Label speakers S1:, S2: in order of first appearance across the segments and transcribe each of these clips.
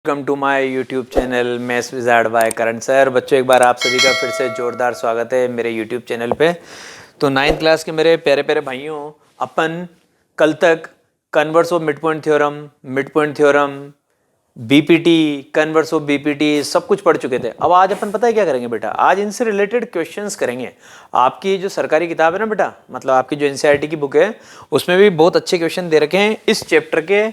S1: Welcome to my YouTube channel maths wizard by Karan sir. बच्चों एक बार आप सभी का फिर से जोरदार स्वागत है मेरे यूट्यूब चैनल पे। तो 9th क्लास के मेरे प्यारे प्यारे भाइयों, अपन कल तक converse of mid point theorem, BPT, converse of BPT सब कुछ पढ़ चुके थे। अब आज अपन पता है क्या करेंगे बेटा, आज इनसे रिलेटेड क्वेश्चंस करेंगे। आपकी जो सरकारी किताब है ना बेटा, मतलब आपकी जो एनसीईआरटी की बुक है, उसमें भी बहुत अच्छे क्वेश्चन दे रखे हैं इस चैप्टर के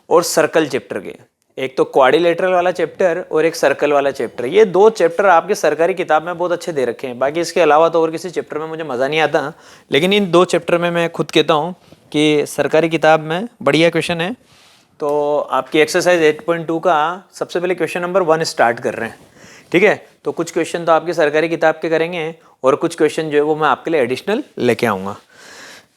S1: और सर्कल चैप्टर के। एक तो क्वाड्रिलेटरल वाला चैप्टर और एक सर्कल वाला चैप्टर, ये दो चैप्टर आपके सरकारी किताब में बहुत अच्छे दे रखे हैं। बाकी इसके अलावा तो और किसी चैप्टर में मुझे मज़ा नहीं आता, लेकिन इन दो चैप्टर में मैं खुद कहता हूँ कि सरकारी किताब में बढ़िया क्वेश्चन है। तो आपकी एक्सरसाइज 8.2 का सबसे पहले क्वेश्चन नंबर 1 स्टार्ट कर रहे हैं, ठीक है। तो कुछ क्वेश्चन तो आपकी सरकारी किताब के करेंगे और कुछ क्वेश्चन जो है वो मैं आपके लिए एडिशनल लेके आऊँगा।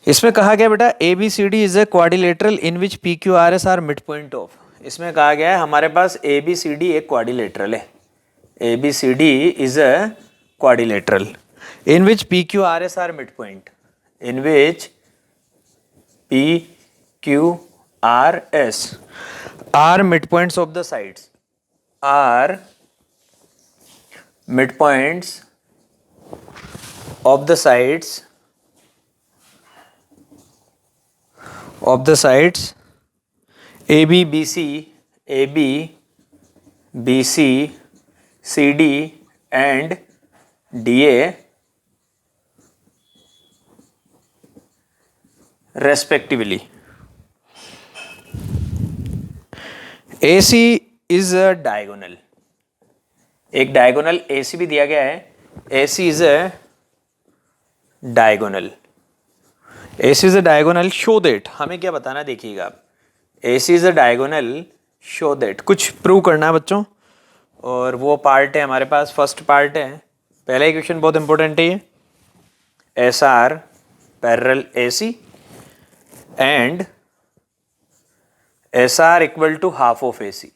S1: इसमें कहा गया बेटा ABCD is a quadrilateral in which PQRS are mid point of. इसमें कहा गया है हमारे पास ABCD एक क्वाड्रिलेटरल है। ABCD is a quadrilateral in which PQRS are mid point, in which PQRS are mid points of the sides, are mid points of the sides of the sides AB, BC, CD and DA respectively. AC is a diagonal, एक diagonal AC भी दिया गया है। AC is a diagonal, AC is a diagonal show that, हमें क्या बताना देखिएगा आप, AC is a diagonal show that, कुछ प्रूव करना है बच्चों। और वो पार्ट है हमारे पास, फर्स्ट पार्ट है, पहला ही क्वेश्चन बहुत इंपॉर्टेंट है ये। SR parallel AC and SR equal to half of AC।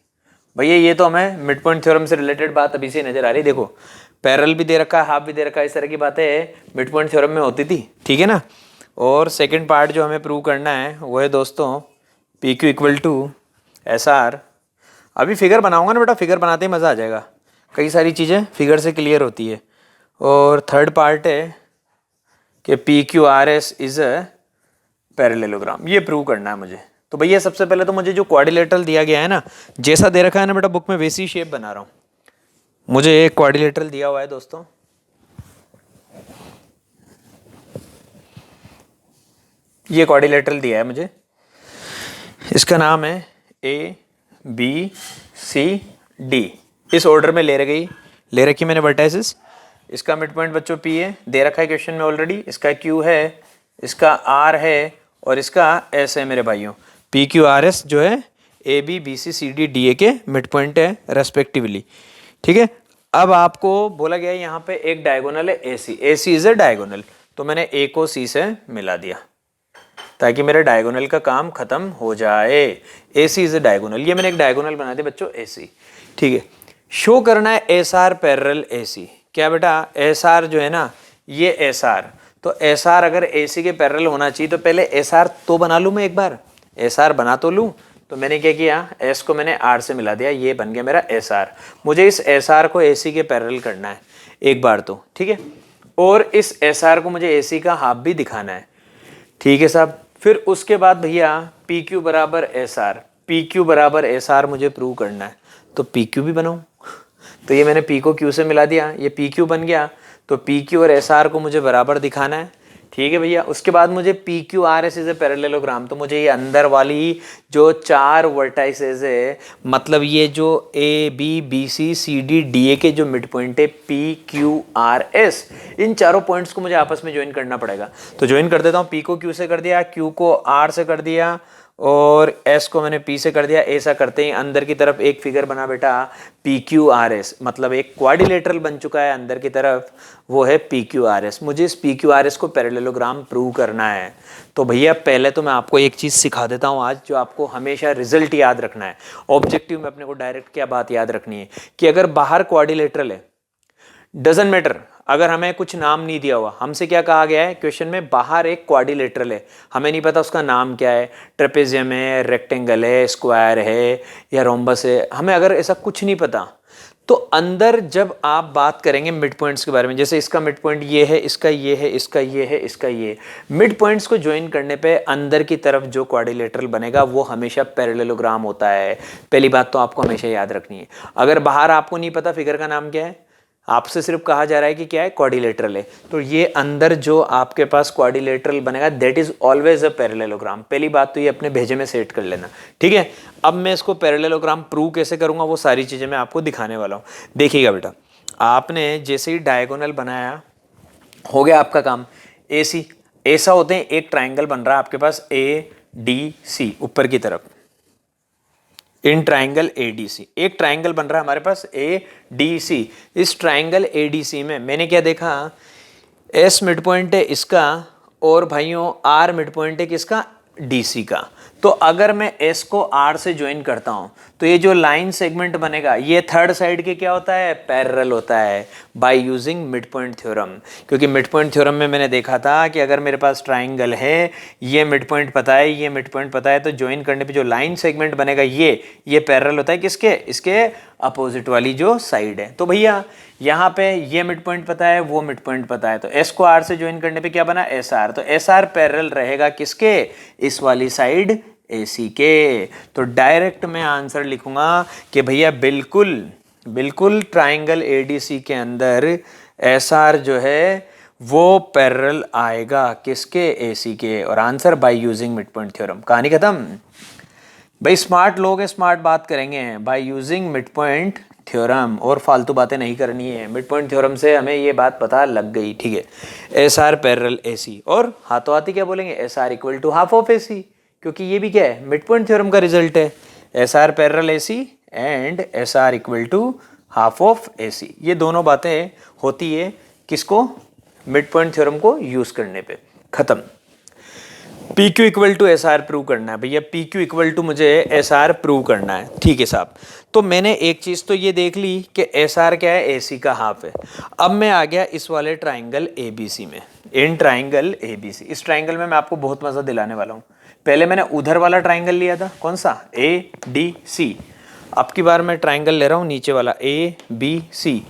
S1: भैया ये तो हमें मिड पॉइंट थ्योरम से रिलेटेड बात अभी से नजर आ रही है। देखो पैरेलल भी दे रखा है, हाफ भी दे रखा है, इस तरह की बातें मिड पॉइंट थ्योरम में होती थी, ठीक है ना। और सेकंड पार्ट जो हमें प्रूव करना है वो है दोस्तों PQ इक्वल टू SR। अभी फिगर बनाऊंगा ना बेटा, फिगर बनाते ही मज़ा आ जाएगा, कई सारी चीज़ें फिगर से क्लियर होती है। और थर्ड पार्ट है कि PQRS इज़ अ पैरेललोग्राम, ये प्रूव करना है मुझे। तो भैया सबसे पहले तो मुझे जो क्वाड्रिलेटरल दिया गया है ना, जैसा दे रखा है ना बेटा बुक में, वैसी शेप बना रहा हूँ। मुझे एक क्वाड्रिलेटरल दिया हुआ है दोस्तों, ये क्वाड्रिलेटरल दिया है मुझे, इसका नाम है ABCD, इस ऑर्डर में ले रखी मैंने वर्टाइसेस। इसका मिड पॉइंट बच्चों P है, दे रखा है क्वेश्चन में ऑलरेडी। इसका Q है, इसका R है और इसका S है मेरे भाइयों। PQRS जो है ABCD के मिड पॉइंट है रेस्पेक्टिवली, ठीक है। अब आपको बोला गया है यहाँ पे एक डायगोनल है AC इज ए डायगोनल, तो मैंने A को C से मिला दिया ताकि मेरे डायगोनल का काम खत्म हो जाए। AC इज ए डायगोनल, ये मैंने एक डायगोनल बना दिया बच्चों AC, ठीक है। शो करना है SR पैरेलल AC। क्या बेटा, SR जो है ना, ये SR, तो SR अगर AC के पैरेलल होना चाहिए तो पहले SR तो बना लूँ मैं, एक बार SR बना तो लूँ। तो मैंने क्या किया, S को मैंने R से मिला दिया, ये बन गया मेरा SR। मुझे इस SR को AC के पैरेलल करना है एक बार तो, ठीक है। और इस SR को मुझे AC का हाफ भी दिखाना है, ठीक है साहब। फिर उसके बाद भैया PQ बराबर SR मुझे प्रूव करना है, तो PQ भी बनाऊं। तो ये मैंने P को Q से मिला दिया, ये PQ बन गया। तो PQ और SR को मुझे बराबर दिखाना है, ठीक है भैया। उसके बाद मुझे PQRS इज ए पैरेललोग्राम, तो मुझे ये अंदर वाली जो 4 वर्टाइसेस है, मतलब ये जो ABCD के जो मिड पॉइंट है PQRS, इन चारों पॉइंट्स को मुझे आपस में ज्वाइन करना पड़ेगा। तो ज्वाइन कर देता हूँ, P को Q से कर दिया, Q को R से कर दिया और S को मैंने P से कर दिया। ऐसा करते ही अंदर की तरफ एक फिगर बना बेटा PQRS, मतलब एक क्वाड्रिलेटरल बन चुका है अंदर की तरफ, वो है PQRS। मुझे इस PQRS को पैरेललोग्राम प्रूव करना है। तो भैया पहले तो मैं आपको एक चीज़ सिखा देता हूँ आज, जो आपको हमेशा रिजल्ट याद रखना है। ऑब्जेक्टिव में अपने को डायरेक्ट क्या बात याद रखनी है कि अगर बाहर क्वाड्रिलेटरल है, डजंट मैटर, अगर हमें कुछ नाम नहीं दिया हुआ, हमसे क्या कहा गया है क्वेश्चन में, बाहर एक क्वाड्रिलेटरल है, हमें नहीं पता उसका नाम क्या है, ट्रेपेजियम है, रेक्टेंगल है, स्क्वायर है या रोम्बस है, हमें अगर ऐसा कुछ नहीं पता, तो अंदर जब आप बात करेंगे मिड पॉइंट्स के बारे में, जैसे इसका मिड पॉइंट ये है, इसका ये है, इसका ये है, इसका ये, मिड पॉइंट्स को ज्वाइन करने पे अंदर की तरफ जो क्वाड्रिलेटरल बनेगा वो हमेशा पैरेललोग्राम होता है। पहली बात तो आपको हमेशा याद रखनी है। अगर बाहर आपको नहीं पता फिगर का नाम क्या है, आपसे सिर्फ कहा जा रहा है कि क्या है, क्वाड्रिलेटरल है, तो ये अंदर जो आपके पास क्वाड्रिलेटरल बनेगा that is always a parallelogram. पहली बात तो ये अपने भेजे में सेट कर लेना, ठीक है। अब मैं इसको पैरेललोग्राम प्रूव कैसे करूंगा वो सारी चीजें मैं आपको दिखाने वाला हूं। देखिएगा बेटा, आपने जैसे ही डायगोनल बनाया, हो गया आपका काम। ए सी ऐसा होते हैं, एक ट्राइंगल बन रहा है आपके पास ए डी सी ऊपर की तरफ, इन ट्राइंगल एडीसी एक ट्राइंगल बन रहा है हमारे पास एडीसी। इस ट्राइंगल एडीसी में मैंने क्या देखा, एस मिड पॉइंट है इसका, और भाइयों आर मिड पॉइंट है किसका, डीसी का। तो अगर मैं एस को आर से ज्वाइन करता हूं तो ये जो लाइन सेगमेंट बनेगा ये थर्ड साइड के क्या होता है, पैरेलल होता है bye using mid point theorem. क्योंकि मिड पॉइंट थ्योरम में मैंने देखा था कि अगर मेरे पास ट्राइंगल है, ये मिड पॉइंट पता है, ये मिड पॉइंट पता है, तो ज्वाइन करने पे जो लाइन सेगमेंट बनेगा ये पैरेलल होता है किसके, इसके अपोजिट वाली जो साइड है। तो भैया यहाँ पे ये मिड पॉइंट पता है, वो मिड पॉइंट पता है, तो एस को आर से ज्वाइन करने पे क्या बना, एस आर। तो एस आर पैरेलल रहेगा किसके, इस वाली साइड एसी के। तो डायरेक्ट मैं आंसर लिखूंगा कि भैया बिल्कुल ट्राइंगल एडीसी के अंदर एस आर जो है वो पैरेलल आएगा किसके, एसी के। और answer by using mid point theorem. कहानी खत्म भाई। स्मार्ट लोग हैं, स्मार्ट बात करेंगे bye using mid point theorem, और फालतू बातें नहीं करनी है। मिड पॉइंट थ्योरम से हमें ये बात पता लग गई, ठीक है। एस आर पैरेलल एसी, और हाथों हाथी क्या बोलेंगे, S R equal to half of AC, क्योंकि ये भी क्या है, मिड पॉइंट थ्योरम का रिजल्ट है। S R parallel AC and S R equal to half of AC, ये दोनों बातें होती है किसको, मिड पॉइंट थ्योरम को यूज करने पे। खत्म। P Q equal to S R prove करना है भैया, पी क्यू इक्वल टू मुझे एस आर प्रूव करना है, ठीक है साहब। तो मैंने एक चीज तो ये देख ली कि एस आर क्या है, एसी का हाफ है। अब मैं आ गया इस वाले ट्राइंगल एबीसी में, इन ट्राइंगल एबीसी। इस ट्राइंगल में मैं आपको बहुत मजा दिलाने वाला हूँ। पहले मैंने उधर वाला ट्राइंगल लिया था, कौन सा, ए डी सी। अब की बार मैं ट्राइंगल ले रहा हूँ नीचे वाला, A B C.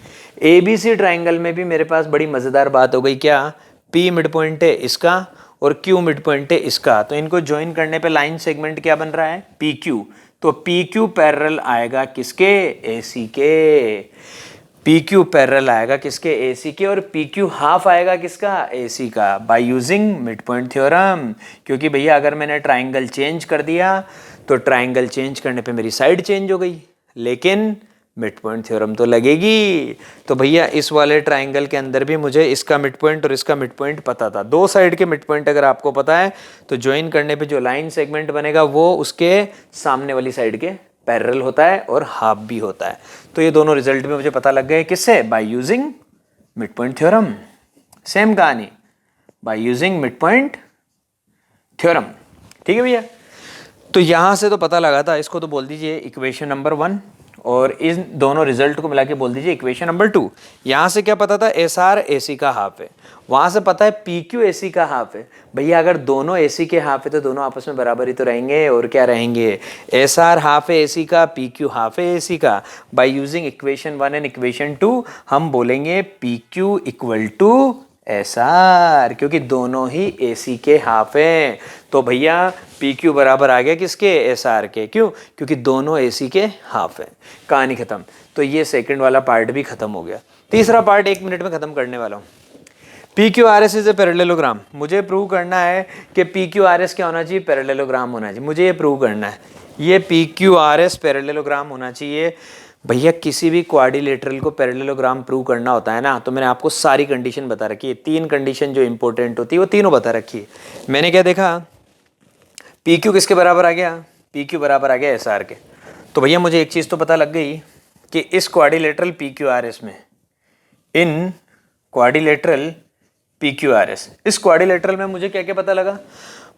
S1: A B C triangle में भी मेरे पास बड़ी मजेदार बात हो गई, क्या, पी मिड पॉइंट है इसका और Q मिड पॉइंट है इसका, तो इनको ज्वाइन करने पे लाइन सेगमेंट क्या बन रहा है, PQ। तो PQ पैरेलल आएगा किसके, AC के। PQ पैरेलल आएगा किसके, AC के, और PQ हाफ आएगा किसका, AC का, by using mid point theorem. क्योंकि भैया अगर मैंने ट्राइंगल चेंज कर दिया तो ट्राइंगल चेंज करने पे मेरी साइड चेंज हो गई, लेकिन मिड पॉइंट थ्योरम तो लगेगी। तो भैया इस वाले ट्राइंगल के अंदर भी मुझे इसका मिड पॉइंट और इसका मिड पॉइंट पता था। दो साइड के मिड पॉइंट अगर आपको पता है तो ज्वाइन करने पे जो लाइन सेगमेंट बनेगा वो उसके सामने वाली साइड के पैरेलल होता है और हाफ भी होता है। तो ये दोनों रिजल्ट भी मुझे पता लग गए, किससे, by using mid point theorem. Same कहानी, by using mid point theorem, ठीक है भैया। तो यहां से तो पता लगा था, इसको तो बोल दीजिए इक्वेशन नंबर 1, और इन दोनों रिजल्ट को मिला के बोल दीजिए इक्वेशन नंबर 2। यहां से क्या पता था, एस आर एसी का हाफ है, वहां से पता है पी क्यू एसी का हाफ है। भैया अगर दोनों एसी के हाफ है तो दोनों आपस में बराबर ही तो रहेंगे, और क्या रहेंगे, एस आर हाफ है एसी का, पी क्यू हाफ है एसी का। By using equation 1 and equation 2 हम बोलेंगे P Q equal to S R, क्योंकि दोनों ही एसी के हाफ हैं। तो भैया पी क्यू बराबर आ गया किसके, एस आर के। क्यों, क्योंकि दोनों एसी के हाफ हैं। कहानी खत्म। तो ये सेकंड वाला पार्ट भी खत्म हो गया। तीसरा पार्ट 1 मिनट में खत्म करने वाला हूँ। P Q R S is a parallelogram. मुझे प्रूव करना है कि पी क्यू आर एस क्या होना चाहिए, पैरेललोग्राम होना चाहिए। मुझे ये प्रूव करना है, ये P Q R S parallelogram होना चाहिए। भैया किसी भी क्वाड्रिलेटरल को पैरेललोग्राम प्रूव करना होता है ना, तो मैंने आपको सारी कंडीशन बता रखी है। 3 कंडीशन जो इंपॉर्टेंट होती है वो तीनों बता रखी है। मैंने क्या देखा, पी क्यू किसके बराबर आ गया, पी क्यू बराबर आ गया एस आर के। तो भैया मुझे एक चीज़ तो पता लग गई कि इस quadrilateral P Q R S में, in quadrilateral P Q R S, इस क्वाड्रिलेटरल में मुझे क्या क्या पता लगा,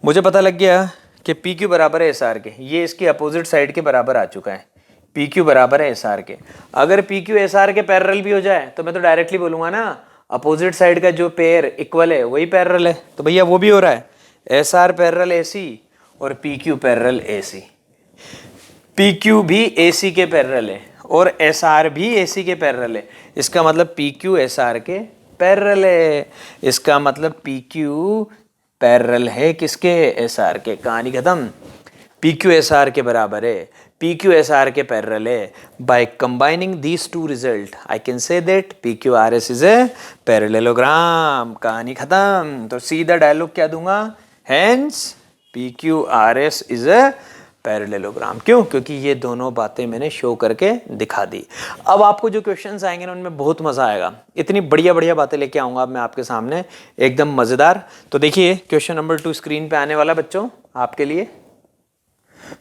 S1: मुझे पता लग गया कि पी क्यू बराबर है एस आर के। ये इसकी अपोजिट साइड के बराबर आ चुका है, पी क्यू बराबर है एस आर के। अगर पी क्यू एस आर के पैरेलल भी हो जाए तो मैं तो डायरेक्टली बोलूंगा ना, अपोजिट साइड का जो पेयर इक्वल है वही पैरेलल है, तो भैया वो भी हो रहा है। S R parallel A C और P Q parallel A C, P Q भी ए सी के पैरेलल है और एस आर भी ए सी के पैरेलल है। इसका मतलब पी क्यू एस आर के पैरेलल है, इसका मतलब पी क्यू पैरेलल है किसके, एस आर के। कहानी खत्म। पी क्यू एस आर के बराबर है, पी क्यू एस आर के पैरेलल है। By combining these two result I can say that P Q R S is a parallelogram. कहानी खत्म। तो सीधा डायलॉग क्या दूंगा, hence P Q R S is a parallelogram. क्यों? क्योंकि ये दोनों बातें मैंने शो करके दिखा दी। अब आपको जो क्वेश्चंस आएंगे ना उनमें बहुत मजा आएगा, इतनी बढ़िया बढ़िया बातें लेके आऊंगा अब मैं आपके सामने, एकदम मजेदार। तो देखिए क्वेश्चन नंबर 2 स्क्रीन पे आने वाला बच्चों आपके लिए।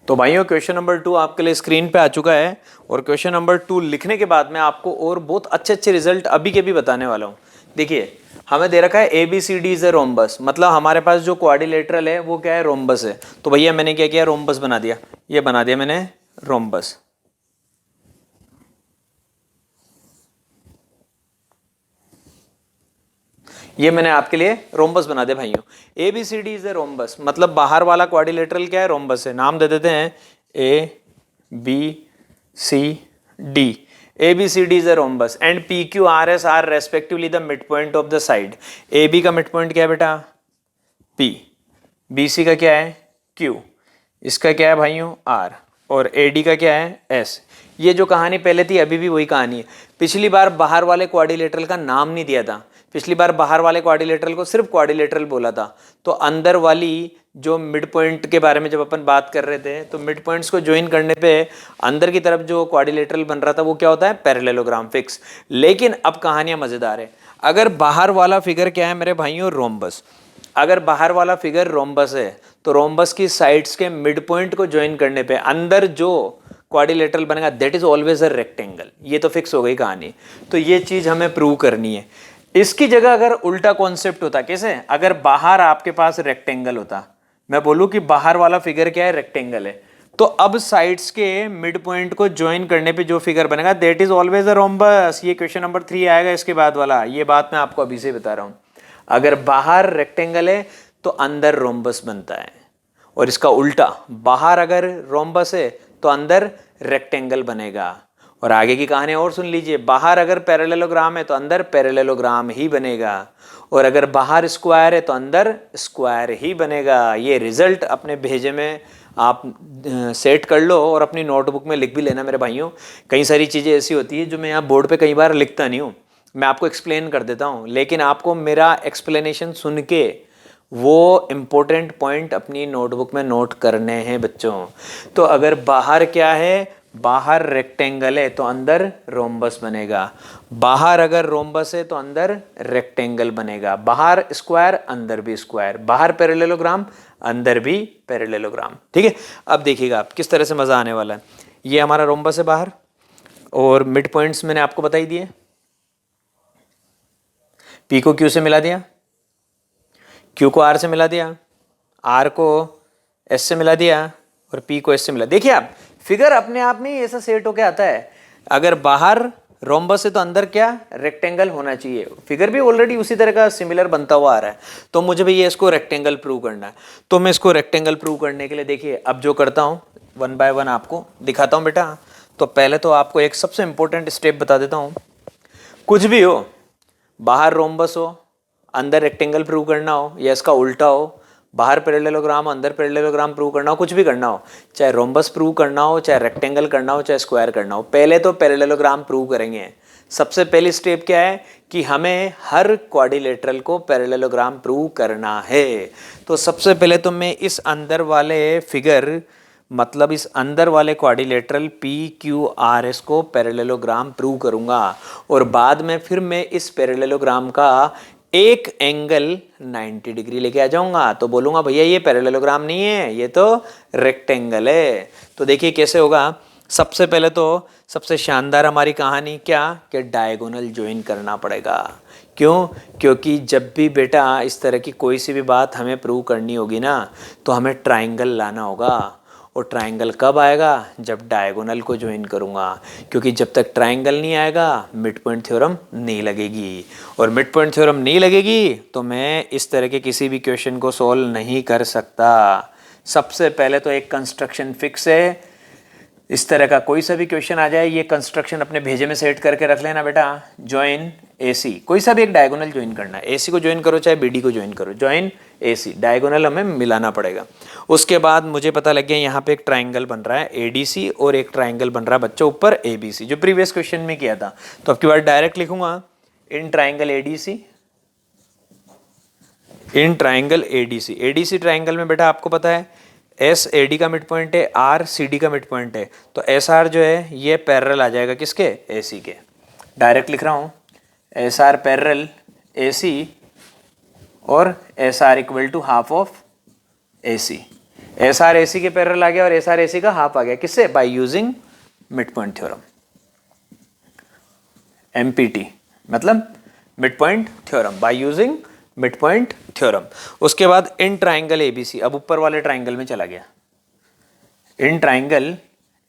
S1: तो भाइयों क्वेश्चन नंबर 2 आपके लिए स्क्रीन पे आ चुका है और क्वेश्चन नंबर 2 लिखने के बाद मैं आपको और बहुत अच्छे अच्छे रिजल्ट अभी के भी बताने वाला हूँ। देखिए हमें दे रखा है A B C D is a rhombus, मतलब हमारे पास जो क्वाड्रिलेटरल है वो क्या है, रोम्बस है। तो भैया मैंने क्या किया, रोम्बस बना दिया, ये बना दिया मैंने रोम्बस। ये मैंने आपके लिए रोम्बस बना दिया भाइयों। A B C D is a rhombus, मतलब बाहर वाला क्वाड्रिलेटरल क्या है, रोम्बस है। नाम दे देते हैं A B C D. A B C D is a rhombus and P Q R S R respectively the mid point of the side. A B का मिड पॉइंट क्या है बेटा, पी, बी सी का क्या है, Q, इसका क्या है भाइयों, आर, और ए डी का क्या है, एस। ये जो कहानी पहले थी अभी भी वही कहानी है। पिछली बार बाहर वाले क्वाड्रिलेटरल का नाम नहीं दिया था, पिछली बार बाहर वाले क्वाड्रिलेटरल को सिर्फ क्वाड्रिलेटरल बोला था। तो अंदर वाली जो मिड पॉइंट के बारे में जब अपन बात कर रहे थे तो मिड पॉइंट्स को ज्वाइन करने पे अंदर की तरफ जो क्वाड्रिलेटरल बन रहा था वो क्या होता है, पैरेललोग्राम फिक्स। लेकिन अब कहानियां मजेदार है। अगर बाहर वाला फिगर क्या है मेरे भाइयों, रोम्बस, अगर बाहर वाला फिगर रोम्बस है तो रोम्बस की साइड्स के मिड पॉइंट को ज्वाइन करने पे अंदर जो क्वाड्रिलेटरल बनेगा that is always a rectangle. ये तो फिक्स हो गई कहानी। तो ये चीज हमें प्रूव करनी है। इसकी जगह अगर उल्टा कॉन्सेप्ट होता, कैसे, अगर बाहर आपके पास रेक्टेंगल होता, मैं बोलूं कि बाहर वाला फिगर क्या है, रेक्टेंगल है, तो अब साइड्स के मिड पॉइंट को ज्वाइन करने पे जो फिगर बनेगा that is always a rhombus. ये क्वेश्चन नंबर 3 आएगा इसके बाद वाला, ये बात मैं आपको अभी से बता रहा हूं। अगर बाहर रेक्टेंगल है तो अंदर रोम्बस बनता है, और इसका उल्टा, बाहर अगर रोम्बस है तो अंदर रेक्टेंगल बनेगा। और आगे की कहानी और सुन लीजिए, बाहर अगर पैरेललोग्राम है तो अंदर पैरेललोग्राम ही बनेगा, और अगर बाहर स्क्वायर है तो अंदर स्क्वायर ही बनेगा। ये रिजल्ट अपने भेजे में आप सेट कर लो और अपनी नोटबुक में लिख भी लेना मेरे भाइयों। कई सारी चीज़ें ऐसी होती है जो मैं यहाँ बोर्ड पे कई बार लिखता नहीं हूँ, मैं आपको एक्सप्लेन कर देता हूँ, लेकिन आपको मेरा एक्सप्लेनेशन सुन के वो इम्पोर्टेंट पॉइंट अपनी नोटबुक में नोट करने हैं बच्चों। तो अगर बाहर क्या है, बाहर रेक्टेंगल है तो अंदर रोम्बस बनेगा, बाहर अगर रोम्बस है तो अंदर रेक्टेंगल बनेगा, बाहर स्क्वायर अंदर भी स्क्वायर, बाहर पैरेललोग्राम अंदर भी पैरेललोग्राम। ठीक है, अब देखिएगा आप किस तरह से मजा आने वाला है। ये हमारा रोम्बस है बाहर, और मिड पॉइंट्स मैंने आपको बताई दिए। पी को क्यू से मिला दिया, क्यू को आर से मिला दिया, आर को एस से मिला दिया, और पी को एस से मिला। देखिए आप, फिगर अपने आप में ही ऐसा सेट होके आता है। अगर बाहर रोम्बस है तो अंदर क्या, रेक्टेंगल होना चाहिए। फिगर भी ऑलरेडी उसी तरह का सिमिलर बनता हुआ आ रहा है। तो मुझे भैया इसको रेक्टेंगल प्रूव करना है, तो मैं इसको रेक्टेंगल प्रूव करने के लिए देखिए अब जो करता हूँ वन बाय वन आपको दिखाता हूँ बेटा। तो पहले तो आपको एक सबसे इंपॉर्टेंट स्टेप बता देता हूँ। कुछ भी हो, बाहर रोम्बस हो, अंदर रेक्टेंगल प्रूव करना हो, या इसका उल्टा हो, बाहर पैरेललोग्राम अंदर पैरेललोग्राम प्रूव करना हो, कुछ भी करना हो, चाहे रोम्बस प्रूव करना हो, चाहे रेक्टेंगल करना हो, चाहे स्क्वायर करना हो, पहले तो पैरेललोग्राम प्रूव करेंगे। सबसे पहली स्टेप क्या है कि हमें हर क्वाड्रिलेटरल को पैरेललोग्राम प्रूव करना है। तो सबसे पहले तो मैं इस अंदर वाले फिगर, मतलब इस अंदर वाले quadrilateral P Q R S को पैरेललोग्राम प्रूव करूंगा, और बाद में फिर मैं इस पैरेललोग्राम का एक एंगल 90 डिग्री लेके आ जाऊंगा। तो बोलूंगा भैया ये पैरेललोग्राम नहीं है, ये तो रेक्टेंगल है। तो देखिए कैसे होगा। सबसे पहले तो सबसे शानदार हमारी कहानी क्या, कि डायगोनल ज्वाइन करना पड़ेगा। क्यों? क्योंकि जब भी बेटा इस तरह की कोई सी भी बात हमें प्रूव करनी होगी ना, तो हमें ट्राइंगल लाना होगा, और ट्राइंगल कब आएगा, जब डायगोनल को ज्वाइन करूँगा, क्योंकि जब तक ट्राइंगल नहीं आएगा मिड पॉइंट थ्योरम नहीं लगेगी, और मिड पॉइंट थ्योरम नहीं लगेगी तो मैं इस तरह के किसी भी क्वेश्चन को सॉल्व नहीं कर सकता। सबसे पहले तो एक कंस्ट्रक्शन फिक्स है, इस तरह का कोई सा भी क्वेश्चन आ जाए ये कंस्ट्रक्शन अपने भेजे में सेट करके रख लेना बेटा। ज्वाइन एसी, कोई सा भी एक डायगोनल ज्वाइन करना है, एसी को ज्वाइन करो चाहे बीडी को ज्वाइन करो, ज्वाइन एसी, डायगोनल हमें मिलाना पड़ेगा। उसके बाद मुझे पता लग गया यहाँ पे एक ट्राइंगल बन रहा है एडीसी और एक ट्राइंगल बन रहा है बच्चों ऊपर एबीसी, जो प्रीवियस क्वेश्चन में किया था। तो अब की बार डायरेक्ट लिखूंगा in triangle ADC, in triangle ADC. ADC triangle में बेटा आपको पता है एस ए डी का मिड पॉइंट है, आर सी डी का मिड पॉइंट है, तो एस आर जो है ये पैरेलल आ जाएगा किसके, ए सी के। डायरेक्ट लिख रहा हूँ S R parallel A C और S R equal to half of A C. S R A C के पैरेलल आ गया और एस आर ए सी का हाफ आ गया, किससे, by using mid point theorem, MPT मतलब mid point theorem, by using mid point theorem. उसके बाद इन ट्राइंगल एबीसी, अब ऊपर वाले ट्राइंगल में चला गया, इन ट्राइंगल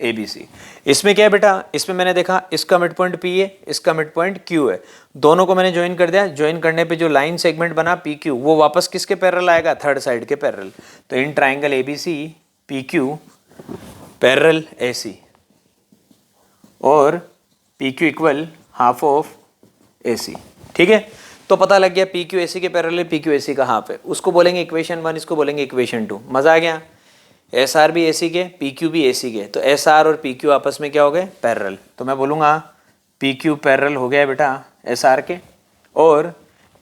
S1: एबीसी। इसमें क्या है बेटा, इसमें मैंने देखा इसका मिड पॉइंट पी है, इसका मिड पॉइंट क्यू है, दोनों को मैंने ज्वाइन कर दिया। ज्वाइन करने पे जो लाइन सेगमेंट बना पी क्यू वो वापस किसके पैरेलल आएगा, थर्ड साइड के पैरेलल। तो in triangle ABC P Q parallel AC और P Q equal half of AC, ठीक है। तो पता लग गया पी क्यू ए सी के parallel P Q A C का हाफ है, उसको बोलेंगे इक्वेशन 1, इसको बोलेंगे इक्वेशन 2। मजा आ गया। एस आर भी ए सी के, पी क्यू भी ए सी के, तो एस आर और पी क्यू आपस में क्या हो गए, पैरेलल। तो मैं बोलूँगा पी क्यू पैरेलल हो गया बेटा एस आर के, और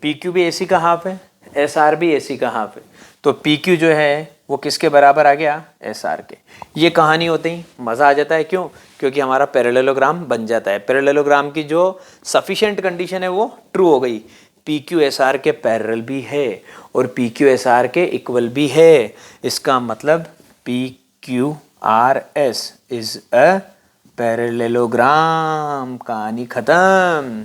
S1: पी क्यू भी ए सी का हाफ है, एस आर भी ए सी का हाफ है, तो पी क्यू जो है वो किसके बराबर आ गया, एस आर के। ये कहानी होते ही मज़ा आ जाता है, क्यों, क्योंकि हमारा पैरेललोग्राम बन जाता है। पैरेललोग्राम की जो सफिशिएंट कंडीशन है वो ट्रू हो गई, पी क्यू एस आर के पैरेलल भी है और पी क्यू एस आर के इक्वल भी है। इसका मतलब P Q R S is a parallelogram, कहानी खत्म।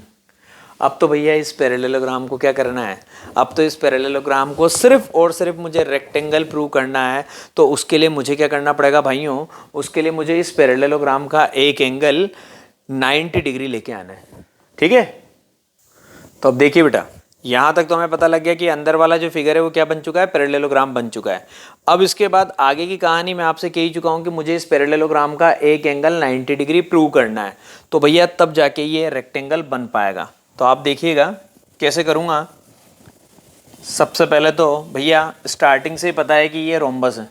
S1: अब तो भैया इस पैरेललोग्राम को क्या करना है, अब तो इस पैरेललोग्राम को सिर्फ और सिर्फ मुझे रेक्टेंगल प्रूव करना है। तो उसके लिए मुझे क्या करना पड़ेगा भाइयों, उसके लिए मुझे इस पैरेललोग्राम का एक एंगल 90 डिग्री लेके आना है, ठीक है। तो अब देखिए बेटा, यहाँ तक तो हमें पता लग गया कि अंदर वाला जो फिगर है वो क्या बन चुका है, पैरेललोग्राम बन चुका है। अब इसके बाद आगे की कहानी मैं आपसे कह ही चुका हूँ कि मुझे इस पैरेललोग्राम का एक एंगल 90 डिग्री प्रूव करना है, तो भैया तब जाके ये रेक्टेंगल बन पाएगा। तो आप देखिएगा कैसे करूँगा। सबसे पहले तो भैया स्टार्टिंग से पता है कि ये रोम्बस है,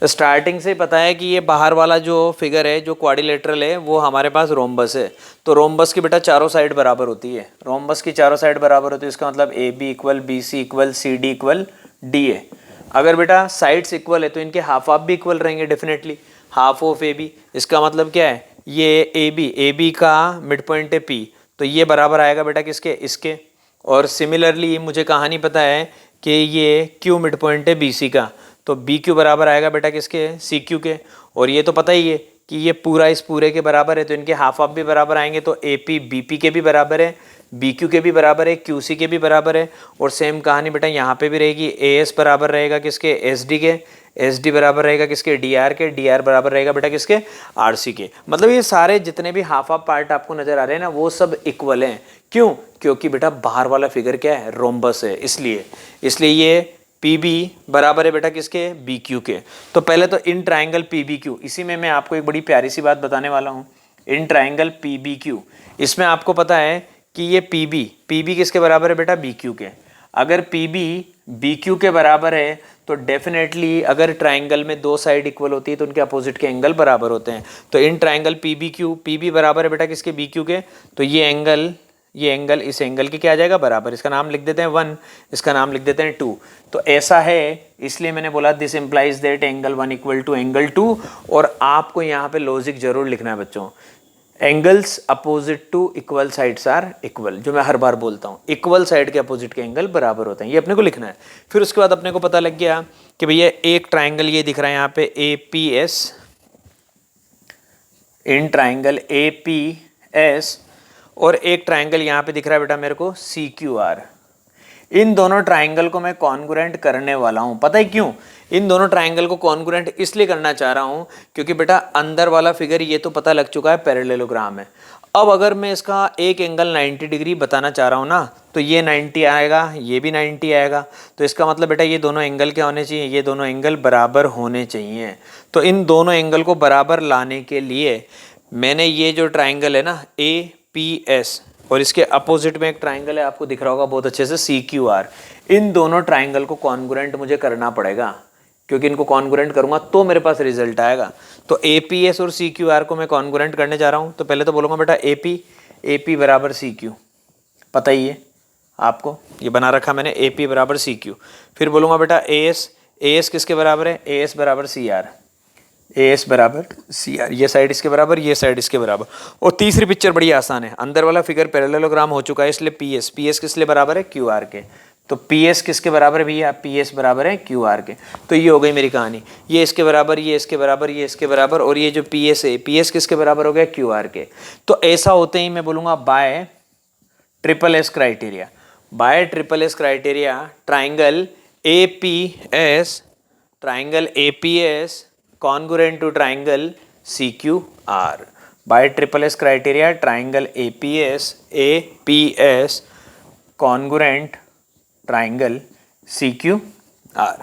S1: स्टार्टिंग से पता है कि ये बाहर वाला जो फिगर है, जो क्वाड्रिलेटरल है, वो हमारे पास रोम्बस है। तो रोम्बस की बेटा चारों साइड बराबर होती है, रोम्बस की चारों साइड बराबर होती है, इसका मतलब A B equal B C equal C D equal D है। अगर बेटा साइड्स इक्वल है तो इनके हाफ भी इक्वल रहेंगे definitely, half of A B. इसका मतलब क्या है, ये ए बी का मिड पॉइंट है पी, तो ये बराबर आएगा बेटा किसके, इसके। और सिमिलरली मुझे कहानी पता है कि ये क्यू मिड पॉइंट है बी सी का, तो बी क्यू बराबर आएगा बेटा किसके, सी क्यू के। और ये तो पता ही है कि ये पूरा इस पूरे के बराबर है, तो इनके हाफ भी बराबर आएंगे, तो ए पी बी पी के भी बराबर है, बी क्यू के भी बराबर है, क्यू सी के भी बराबर है। और सेम कहानी बेटा यहाँ पे भी रहेगी, ए एस बराबर रहेगा किसके, एस डी के, एस डी बराबर रहेगा किसके, डी आर के, डी आर बराबर रहेगा बेटा किसके, आर सी के। मतलब ये सारे जितने भी हाफ पार्ट आपको नजर आ रहे हैं ना, वो सब इक्वल हैं। क्यों, क्योंकि बेटा बाहर वाला फिगर क्या है, रोम्बस है, इसलिए ये पी बी बराबर है बेटा किसके, बी क्यू के। तो पहले तो in triangle P B Q, इसी में मैं आपको एक बड़ी प्यारी सी बात बताने वाला हूँ। In triangle P B Q, इसमें आपको पता है कि ये पी बी किसके बराबर है बेटा, बी क्यू के। अगर पी बी बी क्यू के बराबर है तो डेफिनेटली अगर ट्राइंगल में दो साइड इक्वल होती है तो उनके अपोजिट के एंगल बराबर होते हैं। तो in triangle P B Q, P B बराबर है बेटा किसके, बी क्यू के। तो ये एंगल इस एंगल के क्या आ जाएगा, बराबर। इसका नाम लिख देते हैं 1, इसका नाम लिख देते हैं 2। तो ऐसा है, इसलिए मैंने बोला this implies that angle 1 equal to angle 2। और आपको यहाँ पे लॉजिक जरूर लिखना है बच्चों, angles opposite to equal sides are equal, जो मैं हर बार बोलता हूँ, इक्वल साइड के अपोजिट के एंगल बराबर होते हैं, ये अपने को लिखना है। फिर उसके बाद अपने को पता लग गया कि भैया एक ट्राइंगल ये दिख रहा है यहाँ पे ए P S, in triangle A P S, और एक ट्राइंगल यहाँ पे दिख रहा है बेटा मेरे को सी क्यू आर। इन दोनों ट्राइंगल को मैं कॉन्ग्रुएंट करने वाला हूं। पता है क्यों? इन दोनों ट्राइंगल को कॉन्ग्रुएंट इसलिए करना चाह रहा हूं क्योंकि बेटा अंदर वाला फिगर ये तो पता लग चुका है पैरेललोग्राम है। अब अगर मैं इसका एक एंगल 90 डिग्री बताना चाह रहा हूँ ना, तो ये 90 आएगा, ये भी 90 आएगा। तो इसका मतलब बेटा ये दोनों एंगल क्या होने चाहिए? ये दोनों एंगल बराबर होने चाहिए। तो इन दोनों एंगल को बराबर लाने के लिए मैंने ये जो ट्राइंगल है ना APS, और इसके अपोजिट में एक ट्राइंगल है, आपको दिख रहा होगा बहुत अच्छे से, CQR, इन दोनों ट्राइंगल को कॉन्ग्रुएंट मुझे करना पड़ेगा, क्योंकि इनको कॉन्ग्रुएंट करूंगा तो मेरे पास रिजल्ट आएगा। तो APS और CQR को मैं कॉन्ग्रुएंट करने जा रहा हूं। तो पहले तो बोलूंगा बेटा AP बराबर CQ, पता ही है आपको, ये बना रखा मैंने, AP बराबर CQ। फिर बोलूंगा बेटा AS किसके बराबर है? AS बराबर CR, AS बराबर CR, ये साइड इसके बराबर, ये साइड इसके बराबर। और तीसरी पिक्चर बड़ी आसान है, अंदर वाला फिगर पैरेललोग्राम हो चुका है, इसलिए PS किस लिए बराबर है? QR के। तो PS किसके बराबर है भैया? PS बराबर है QR के। तो ये हो गई मेरी कहानी, ये इसके बराबर, ये इसके बराबर, ये इसके बराबर, और ये जो PS है, PS किसके बराबर हो गया? QR के। तो ऐसा होते ही मैं बोलूँगा bye triple S criteria, bye triple S criteria triangle APS congruent to triangle CQR, by triple S criteria triangle APS congruent triangle CQR।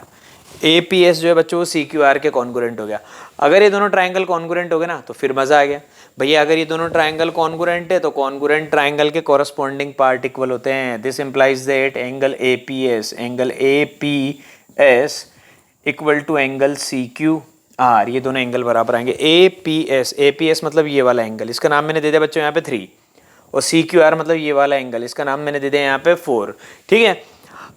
S1: APS जो है बच्चों CQR के कॉन्ग्रुएंट हो गया। अगर ये दोनों ट्राइंगल कॉन्ग्रुएंट हो गए ना तो फिर मजा आ गया भैया। अगर ये दोनों ट्राइंगल कॉन्ग्रुएंट है तो कॉन्ग्रुएंट ट्राइंगल के कॉरस्पॉन्डिंग पार्ट इक्वल होते हैं। This implies that angle APS equal to angle CQR, ये दोनों एंगल बराबर आएंगे। APS मतलब ये वाला एंगल, इसका नाम मैंने दे दिया बच्चों यहाँ पे 3, और CQR मतलब ये वाला एंगल, इसका नाम मैंने दे दिया यहाँ पे 4। ठीक है,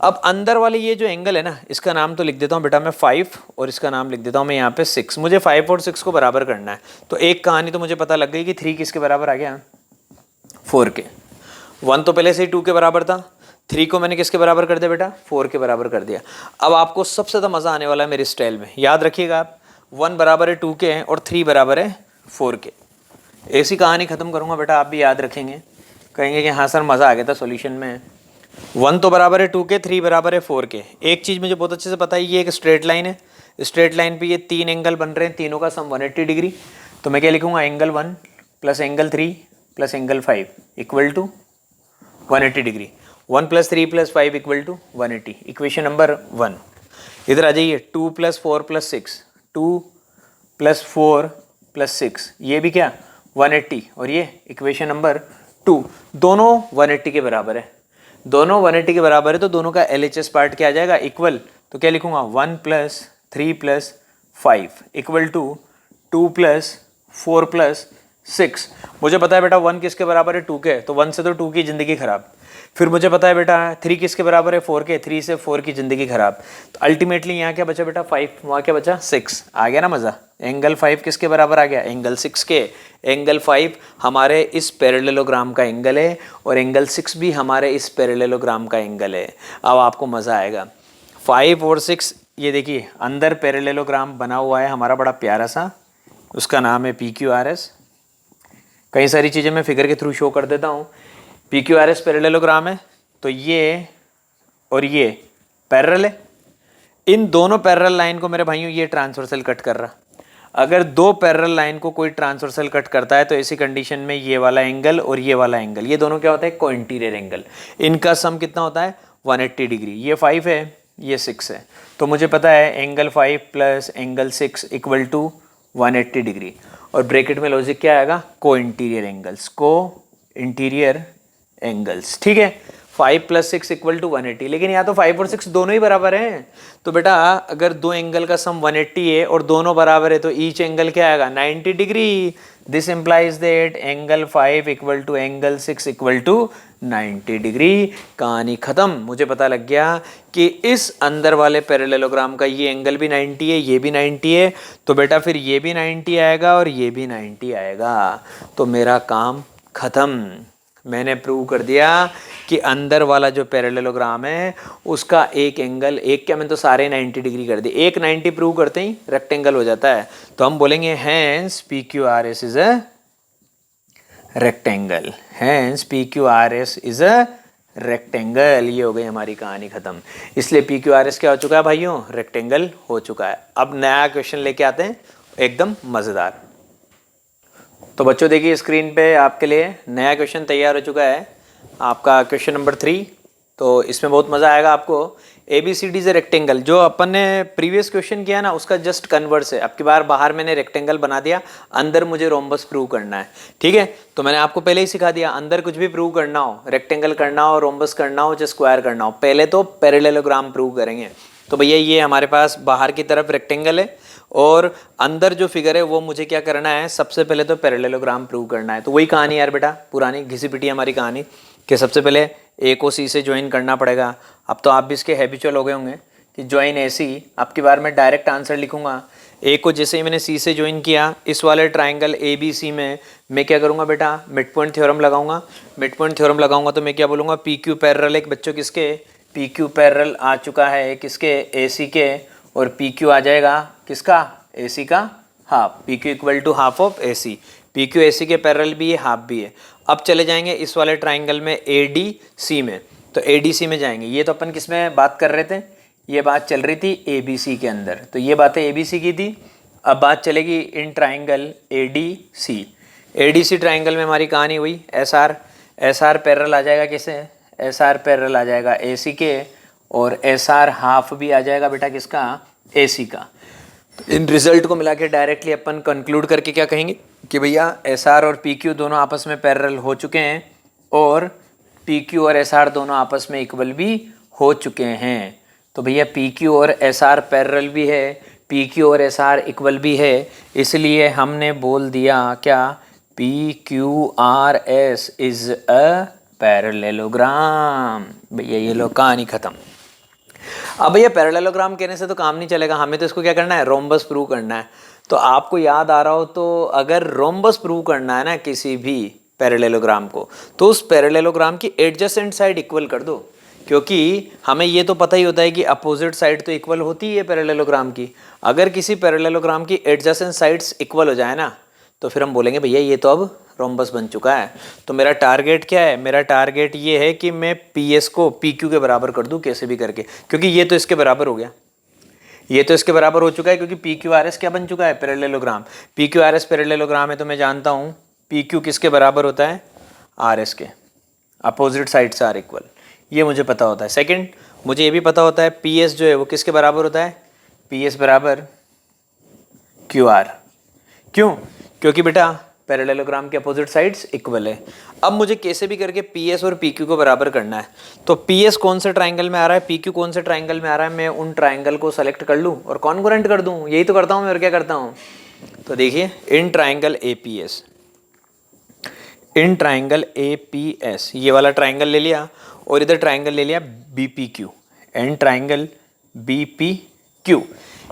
S1: अब अंदर वाले ये जो एंगल है ना, इसका नाम तो लिख देता हूँ बेटा मैं 5, और इसका नाम लिख देता हूँ मैं यहाँ पे 6। मुझे 5 और 6 को बराबर करना है। तो एक कहानी तो मुझे पता लग गई कि 3 किसके बराबर आ गया? 4 के। 1 तो पहले से ही 2 के बराबर था, 3 को मैंने किसके बराबर कर दिया बेटा? 4 के बराबर कर दिया। अब आपको सबसे ज़्यादा मज़ा आने वाला है मेरे स्टाइल में, याद रखिएगा आप, 1 बराबर है 2 के और 3 बराबर है 4 के। ऐसी कहानी ख़त्म करूँगा बेटा, आप भी याद रखेंगे, कहेंगे कि हाँ सर मज़ा आ गया था सॉल्यूशन में। 1 तो बराबर है 2 के, 3 बराबर है 4 के। एक चीज़ मुझे बहुत अच्छे से पता है, ये एक स्ट्रेट लाइन है, स्ट्रेट लाइन पे ये 3 एंगल बन रहे हैं, तीनों का सम 180 डिग्री। तो मैं क्या लिखूँगा? Angle 1 plus angle 3 plus angle 5 equal to 180 degree. 1 + 3 + 5 equal to 180, equation number 1। इधर आ जाइए, 2 + 4 + 6, 2 + 4 + 6, ये भी क्या? 180, और ये इक्वेशन नंबर 2। दोनों 180 के बराबर है, दोनों 180 के बराबर है, तो दोनों का LHS पार्ट क्या आ जाएगा? इक्वल। तो क्या लिखूंगा? 1 + 3 + 5 इक्वल टू 2 + 4 + 6। मुझे पता है बेटा 1 किसके बराबर है? 2 के, तो 1 से तो 2 की ज़िंदगी खराब। फिर मुझे पता है बेटा 3 किसके बराबर है? 4 के, 3 से 4 की ज़िंदगी खराब। तो अल्टीमेटली यहाँ क्या बचा बेटा? 5, वहाँ क्या बचा? 6। आ गया ना मज़ा? एंगल 5 किसके बराबर आ गया? एंगल 6 के। एंगल 5 हमारे इस पैरेललोग्राम का एंगल है, और एंगल 6 भी हमारे इस पैरेललोग्राम का एंगल है। अब आपको मज़ा आएगा। 5 और 6, ये देखिए अंदर पैरेललोग्राम बना हुआ है हमारा बड़ा प्यारा सा, उसका नाम है PQRS। कई सारी चीज़ें मैं फिगर के थ्रू शो कर देता हूँ। PQRS पैरेललोग्राम है, तो ये और ये पैरेलल है। इन दोनों पैरेलल लाइन को मेरे भाइयों ये ट्रांसवर्सल कट कर रहा। अगर दो पैरेलल लाइन को कोई ट्रांसवर्सल कट करता है तो ऐसी कंडीशन में ये वाला एंगल और ये वाला एंगल, ये दोनों क्या होता है? Co-interior angle. इनका सम कितना होता है? 180 डिग्री। ये 5 है, ये 6 है, तो मुझे पता है angle 5 + angle 6 equal to 180 degree. और ब्रैकेट में लॉजिक क्या आएगा? Co-interior angles, co-interior angles. ठीक है, 5 + 6 इक्वल टू 180। लेकिन यहाँ तो 5 और 6 दोनों ही बराबर हैं, तो बेटा अगर दो एंगल का सम 180 है और दोनों बराबर है तो ईच एंगल क्या आएगा? 90 degree. This implies that angle 5 equal to angle 6 equal to 90 degree. कहानी खत्म। मुझे पता लग गया कि इस अंदर वाले पैरेललोग्राम का ये एंगल भी 90 है, ये भी 90 है, तो बेटा फिर ये भी 90 आएगा और ये भी 90 आएगा। तो मेरा काम खत्म। मैंने प्रूव कर दिया कि अंदर वाला जो पैरेललोग्राम है उसका एक एंगल, एक क्या, मैंने तो सारे 90 डिग्री कर दिए, एक 90 प्रूव करते ही रेक्टेंगल हो जाता है। तो हम बोलेंगे hence PQRS is a rectangle, hence PQRS is a rectangle. ये हो गई हमारी कहानी खत्म। इसलिए पी क्यू आर एस क्या हो चुका है भाइयों, रेक्टेंगल हो चुका है। अब नया क्वेश्चन लेके आते हैं एकदम मज़ेदार। तो बच्चों देखिए स्क्रीन पे आपके लिए नया क्वेश्चन तैयार हो चुका है, आपका क्वेश्चन नंबर 3। तो इसमें बहुत मज़ा आएगा आपको। ए बी सी डी से रेक्टेंगल, जो अपन ने प्रीवियस क्वेश्चन किया ना उसका जस्ट कन्वर्स है। अब की बार बाहर मैंने रेक्टेंगल बना दिया, अंदर मुझे रोम्बस प्रूव करना है। ठीक है, तो मैंने आपको पहले ही सिखा दिया, अंदर कुछ भी प्रूव करना हो, रेक्टेंगल करना हो, रोम्बस करना हो, चाहे स्क्वायर करना हो, पहले तो पैरेललोग्राम प्रूव करेंगे। तो भैया ये हमारे पास बाहर की तरफ रेक्टेंगल है और अंदर जो फिगर है वो मुझे क्या करना है, सबसे पहले तो पैरेललोग्राम प्रूव करना है। तो वही कहानी यार बेटा, पुरानी घिसी पिटी हमारी कहानी, कि सबसे पहले ए को सी से ज्वाइन करना पड़ेगा। अब तो आप भी इसके हैबिचुअल हो गए होंगे कि ज्वाइन ए सी। अब की बार मैं डायरेक्ट आंसर लिखूंगा। ए को जैसे ही मैंने सी से ज्वाइन किया, इस वाले ट्राइंगल ए बी सी में मैं क्या करूंगा बेटा, मिड पॉइंट थ्योरम लगाऊंगा। मिड पॉइंट थ्योरम लगाऊंगा तो मैं क्या बोलूँगा, पी क्यू पैरेलल एक बच्चों किसके, पी क्यू पैरेलल आ चुका है किसके, ए सी के, और पी क्यू आ जाएगा किसका, ए सी का half. P Q equal to half of A C. P Q A C के पैरेलल भी है, हाफ भी है। अब चले जाएंगे इस वाले ट्राइंगल में ए डी सी में, तो ए डी सी में जाएंगे। ये तो अपन किस में बात कर रहे थे, ये बात चल रही थी ए बी सी के अंदर, तो ये बातें ए बी सी की थी। अब बात चलेगी in triangle A D C. A D C triangle में हमारी कहानी हुई S R. S R parallel आ जाएगा किसे, एस आर पैरेलल आ जाएगा ए सी के, और एस आर हाफ भी आ जाएगा बेटा किसका, ए सी का। तो इन रिजल्ट को मिला के डायरेक्टली अपन कंक्लूड करके क्या कहेंगे कि भैया एस आर और पी क्यू दोनों आपस में पैरेलल हो चुके हैं, और पी क्यू और एस आर दोनों आपस में इक्वल भी हो चुके हैं। तो भैया पी क्यू और एस आर पैरेलल भी है, पी क्यू और एस आर इक्वल भी है, इसलिए हमने बोल दिया क्या, P Q R S is a parallelogram. भैया ये लो कहानी खत्म। अब भैया पैरेललोग्राम कहने से तो काम नहीं चलेगा, हमें तो इसको क्या करना है, रोम्बस प्रूव करना है। तो आपको याद आ रहा हो तो अगर रोम्बस प्रूव करना है ना किसी भी पैरेललोग्राम को, तो उस पैरेललोग्राम की एडजेसेंट साइड इक्वल कर दो, क्योंकि हमें ये तो पता ही होता है कि अपोजिट साइड तो इक्वल होती है पैरेललोग्राम की। अगर किसी पैरेललोग्राम की एडजेसेंट साइड्स इक्वल हो जाए ना, तो फिर हम बोलेंगे भैया ये तो अब रोम्बस बन चुका है। तो मेरा टारगेट क्या है, मेरा टारगेट ये है कि मैं पी एस को पी क्यू के बराबर कर दूं कैसे भी करके, क्योंकि ये तो इसके बराबर हो गया, ये तो इसके बराबर हो चुका है, क्योंकि पी क्यू आर एस क्या बन चुका है, parallelogram. P Q R S parallelogram है, तो मैं जानता हूँ पी क्यू किसके बराबर होता है, आर एस के, अपोजिट साइड्स आर इक्वल, ये मुझे पता होता है। सेकंड, मुझे ये भी पता होता है पी एस जो है वो किसके बराबर होता है, पी एस बराबर क्यू आर। क्यों, क्योंकि बेटा पैरेललोग्राम के अपोजिट साइड्स इक्वल है। अब मुझे कैसे भी करके पी एस और पी क्यू को बराबर करना है। तो पी एस कौन से ट्राइंगल में आ रहा है, पी क्यू कौन से ट्राइंगल में आ रहा है, मैं उन ट्राइंगल को सेलेक्ट कर लूँ और कॉन्ग्रुएंट कर दूँ, यही तो करता हूँ मैं, और क्या करता हूँ। तो देखिए इन triangle A P S, in triangle A P S, ये वाला ट्राइंगल ले लिया, और इधर ट्राइंगल ले लिया B P Q, in triangle B P Q,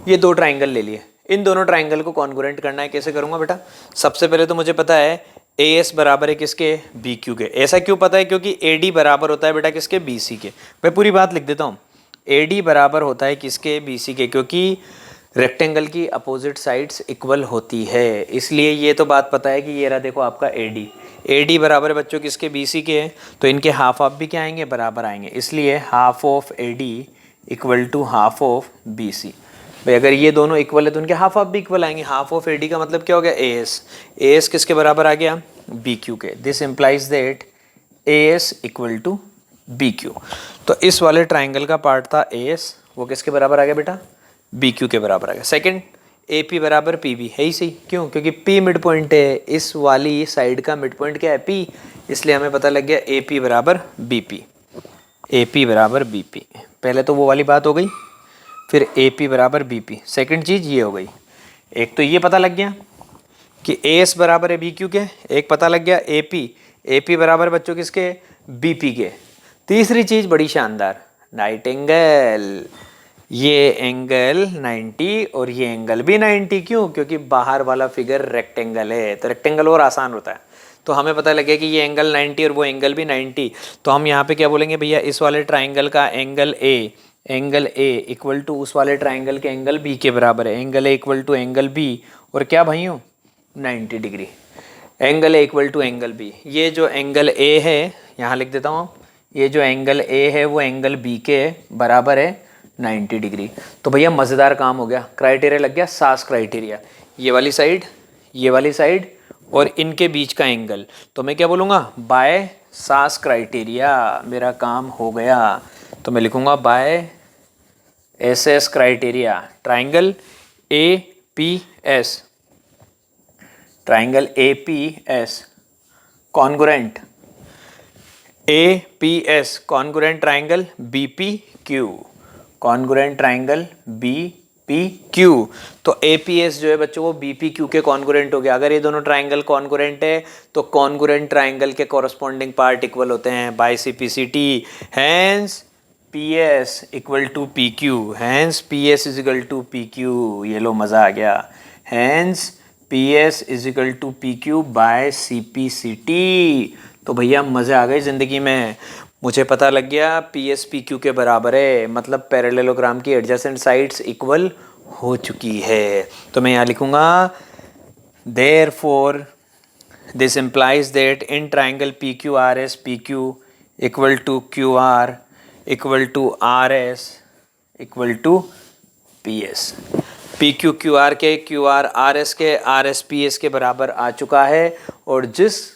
S1: ये दो ट्राइंगल ले लिए। इन दोनों ट्राइंगल को कॉन्ग्रुएंट करना है, कैसे करूंगा बेटा, सबसे पहले तो मुझे पता है ए एस बराबर है किसके, बी क्यू के। ऐसा क्यों पता है, क्योंकि ए डी बराबर होता है बेटा किसके, बी सी के। मैं पूरी बात लिख देता हूँ, ए डी बराबर होता है किसके, बी सी के, क्योंकि रेक्टेंगल की अपोजिट साइड्स इक्वल होती है, इसलिए ये तो बात पता है कि ये रहा देखो आपका ए डी। ए डी बराबर है बच्चों किसके, बी सी के, तो इनके हाफ ऑफ भी क्या आएंगे, बराबर आएंगे, इसलिए half of A D equal to half of B C. भाई अगर ये दोनों इक्वल है तो उनके हाफ ऑफ भी इक्वल आएंगे। हाफ ऑफ ए डी का मतलब क्या हो गया, ए एस। ए एस किसके बराबर आ गया, बी क्यू के। This implies that A S equal to B Q. तो इस वाले ट्राइंगल का पार्ट था ए एस, वो किसके बराबर आ गया बेटा, बी क्यू के बराबर आ गया। सेकंड, ए पी बराबर पी बी, है ही सही, क्यों, क्योंकि पी मिड पॉइंट है, इस वाली साइड का मिड पॉइंट क्या है, पी, इसलिए हमें पता लग गया ए पी बराबर बी पी, ए पी बराबर बी पी। पहले तो वो वाली बात हो गई, फिर ए पी बराबर बी पी। सेकेंड चीज़ ये हो गई, एक तो ये पता लग गया कि ए एस बराबर है बी क्यू के, एक पता लग गया ए पी बराबर बच्चों किसके, बी पी के। तीसरी चीज़ बड़ी शानदार, नाइट एंगल, ये एंगल 90 और ये एंगल भी 90, क्यों, क्योंकि बाहर वाला फिगर रेक्टेंगल है, तो रेक्टेंगल और आसान होता है। तो हमें पता लगे कि ये एंगल 90 और वो एंगल भी 90, तो हम यहाँ पे क्या बोलेंगे भैया, इस वाले ट्राइंगल का एंगल ए इक्वल टू उस वाले ट्राइंगल के एंगल बी के बराबर है। Angle A equal to angle B, और क्या भाइयों, 90 डिग्री। Angle A equal to angle B, ये जो एंगल ए है यहाँ लिख देता हूँ, ये जो एंगल ए है वो एंगल बी के बराबर है 90 डिग्री। तो भैया मज़ेदार काम हो गया, क्राइटेरिया लग गया, सास क्राइटेरिया, ये वाली साइड और इनके बीच का एंगल। तो मैं क्या बोलूँगा, बाय सास क्राइटेरिया मेरा काम हो गया। तो मैं लिखूँगा by S S criteria, triangle A P S, triangle A P S congruent, A P S congruent triangle B P Q, congruent triangle B P Q. तो ए पी एस जो है बच्चों वो बी पी क्यू के congruent हो गया। अगर ये दोनों ट्राइंगल कॉन्ग्रुएंट है तो कॉन्ग्रुएंट ट्राइंगल के कॉरस्पॉन्डिंग पार्ट इक्वल होते हैं by C P C T. Hence P S equal to P Q, hence P S is equal to P Q. ये लो मज़ा आ गया। Hence P S is equal to P Q by C P C T. तो भैया मज़े आ गए ज़िंदगी में। मुझे पता लग गया पी एस पी क्यू के बराबर है, मतलब पैरेललोग्राम की एडजेसेंट साइड्स इक्वल हो चुकी है। तो मैं यहाँ लिखूँगा therefore this implies that in triangle P Q R S P Q equal to Q R equal to R S equal to P S. P Q Q R के, Q R R S के, R S P S के बराबर आ चुका है। और जिस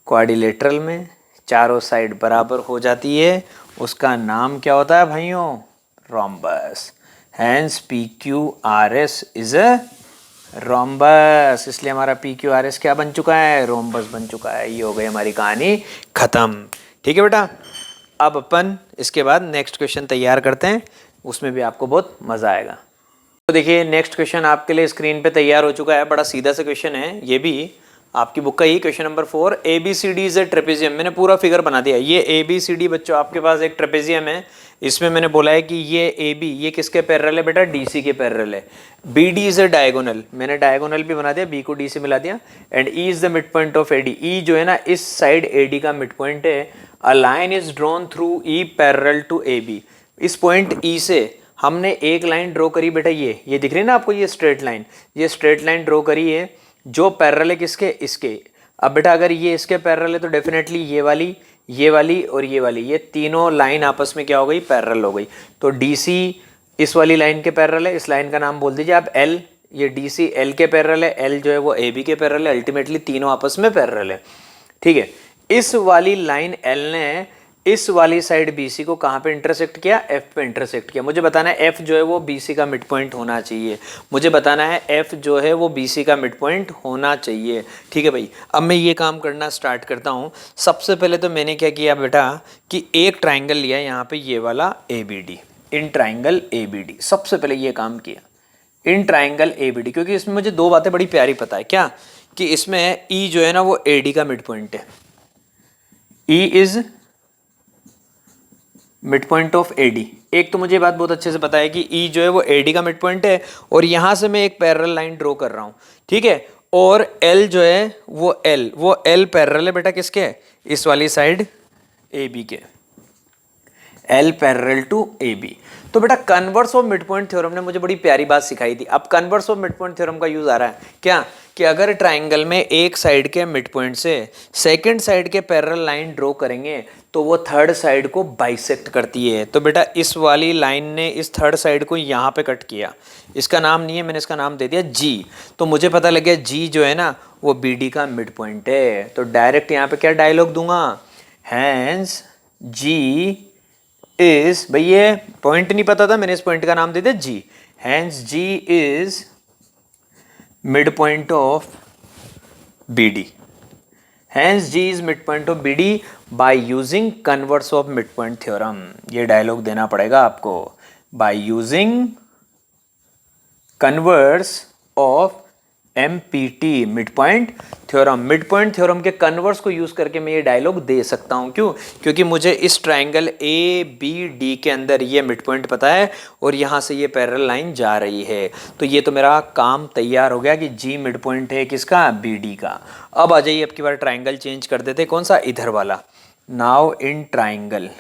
S1: quadrilateral में चारों साइड बराबर हो जाती है उसका नाम क्या होता है भाइयों, rhombus. Hence P Q R S is a rhombus. इसलिए हमारा पी क्यू आर एस क्या बन चुका है, रोम्बस बन चुका है। ये हो गई हमारी कहानी खत्म। ठीक है बेटा, अब अपन इसके बाद नेक्स्ट क्वेश्चन तैयार करते हैं, उसमें भी आपको बहुत मज़ा आएगा। तो देखिए नेक्स्ट क्वेश्चन आपके लिए स्क्रीन पे तैयार हो चुका है। बड़ा सीधा सा क्वेश्चन है, ये भी आपकी बुक का ही question number 4। A B C D is a trapezium. मैंने पूरा फिगर बना दिया। ये ए बी सी डी बच्चों आपके पास एक ट्रेपेजियम है। इसमें मैंने बोला है कि ये ए बी ये किसके पैरेलल है बेटा, डी सी के पैरेलल है। B D is a diagonal, मैंने डायगोनल भी बना दिया, बी को डी से मिला दिया। And E is the mid point of A D. E जो है ना इस साइड ए डी का मिड पॉइंट है। A line is drawn through E parallel to A B. इस पॉइंट ई से हमने एक लाइन ड्रॉ करी बेटा, ये दिख रही है ना आपको, ये स्ट्रेट लाइन, ये स्ट्रेट लाइन ड्रॉ करी है जो पैरेलल है किसके, इसके। अब बेटा अगर ये इसके पैरेलल है तो डेफिनेटली ये वाली और ये वाली, ये तीनों लाइन आपस में क्या हो गई, पैरेलल हो गई। तो डी सी इस वाली लाइन के पैरेलल है, इस लाइन का नाम बोल दीजिए आप एल। ये डी सी एल के पैरेलल है, एल जो है वो ए बी के पैरेलल है। अल्टीमेटली तीनों आपस में पैरेलल है। ठीक है, इस वाली लाइन एल ने इस वाली साइड BC को कहाँ पे इंटरसेक्ट किया, F पे इंटरसेक्ट किया। मुझे बताना है F जो है वो BC का मिड पॉइंट होना चाहिए। मुझे बताना है F जो है वो BC का मिड पॉइंट होना चाहिए। ठीक है भाई, अब मैं ये काम करना स्टार्ट करता हूँ। सबसे पहले तो मैंने क्या किया बेटा कि एक ट्राइंगल लिया यहाँ पे, ये वाला ABD, इन ट्राइंगल ABD। सबसे पहले ये काम किया इन ट्राइंगल ABD, क्योंकि इसमें मुझे दो बातें बड़ी प्यारी पता है। क्या कि इसमें E जो है ना वो AD का मिड पॉइंट है। E is mid point of AD। एक तो मुझे बात बहुत अच्छे से पता है कि E जो है वो AD का मिड पॉइंट है, और यहां से मैं एक पैरेलल लाइन ड्रॉ कर रहा हूं। ठीक है, और L जो है वो L पैरेलल है बेटा किसके, इस वाली साइड AB के। L parallel to AB। तो बेटा converse of mid point theorem ने मुझे बड़ी प्यारी बात सिखाई थी। अब converse of mid point theorem का यूज आ रहा है क्या, कि अगर ट्राइंगल में एक साइड के मिड पॉइंट से सेकंड साइड के पैरेलल लाइन ड्रॉ करेंगे तो वो थर्ड साइड को बाइसेक्ट करती है। तो बेटा इस वाली लाइन ने इस थर्ड साइड को यहाँ पे कट किया। इसका नाम नहीं है, मैंने इसका नाम दे दिया G। तो मुझे पता लग गया G जो है ना वो BD का मिड पॉइंट है। तो डायरेक्ट यहाँ पे क्या डायलॉग दूंगा, हैंस G इज, भाई ये पॉइंट नहीं पता था, मैंने इस पॉइंट का नाम दे दिया G। Hence G is mid point of BD। Hence G is mid point of BD by using converse of mid point theorem. ये डायलॉग देना पड़ेगा आपको, by using converse of MPT mid point theorem. Mid point theorem के converse को use करके मैं ये dialogue दे सकता हूं। क्यों, क्योंकि मुझे इस ट्राइंगल ABD के अंदर ये मिड पॉइंट पता है और यहां से ये पैरेलल लाइन जा रही है। तो ये तो मेरा काम तैयार हो गया कि G मिड पॉइंट है किसका, BD का। अब आ जाइए, अब की बार ट्राइंगल चेंज कर देते, कौन सा, इधर वाला। Now in triangle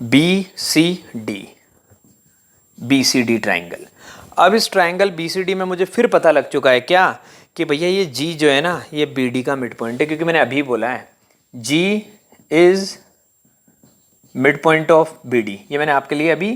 S1: BCD triangle. अब इस ट्राइंगल BCD में मुझे फिर पता लग चुका है क्या, कि भैया ये G जो है ना ये BD का मिड पॉइंट है, क्योंकि मैंने अभी बोला है G is mid point of B D, ये मैंने आपके लिए अभी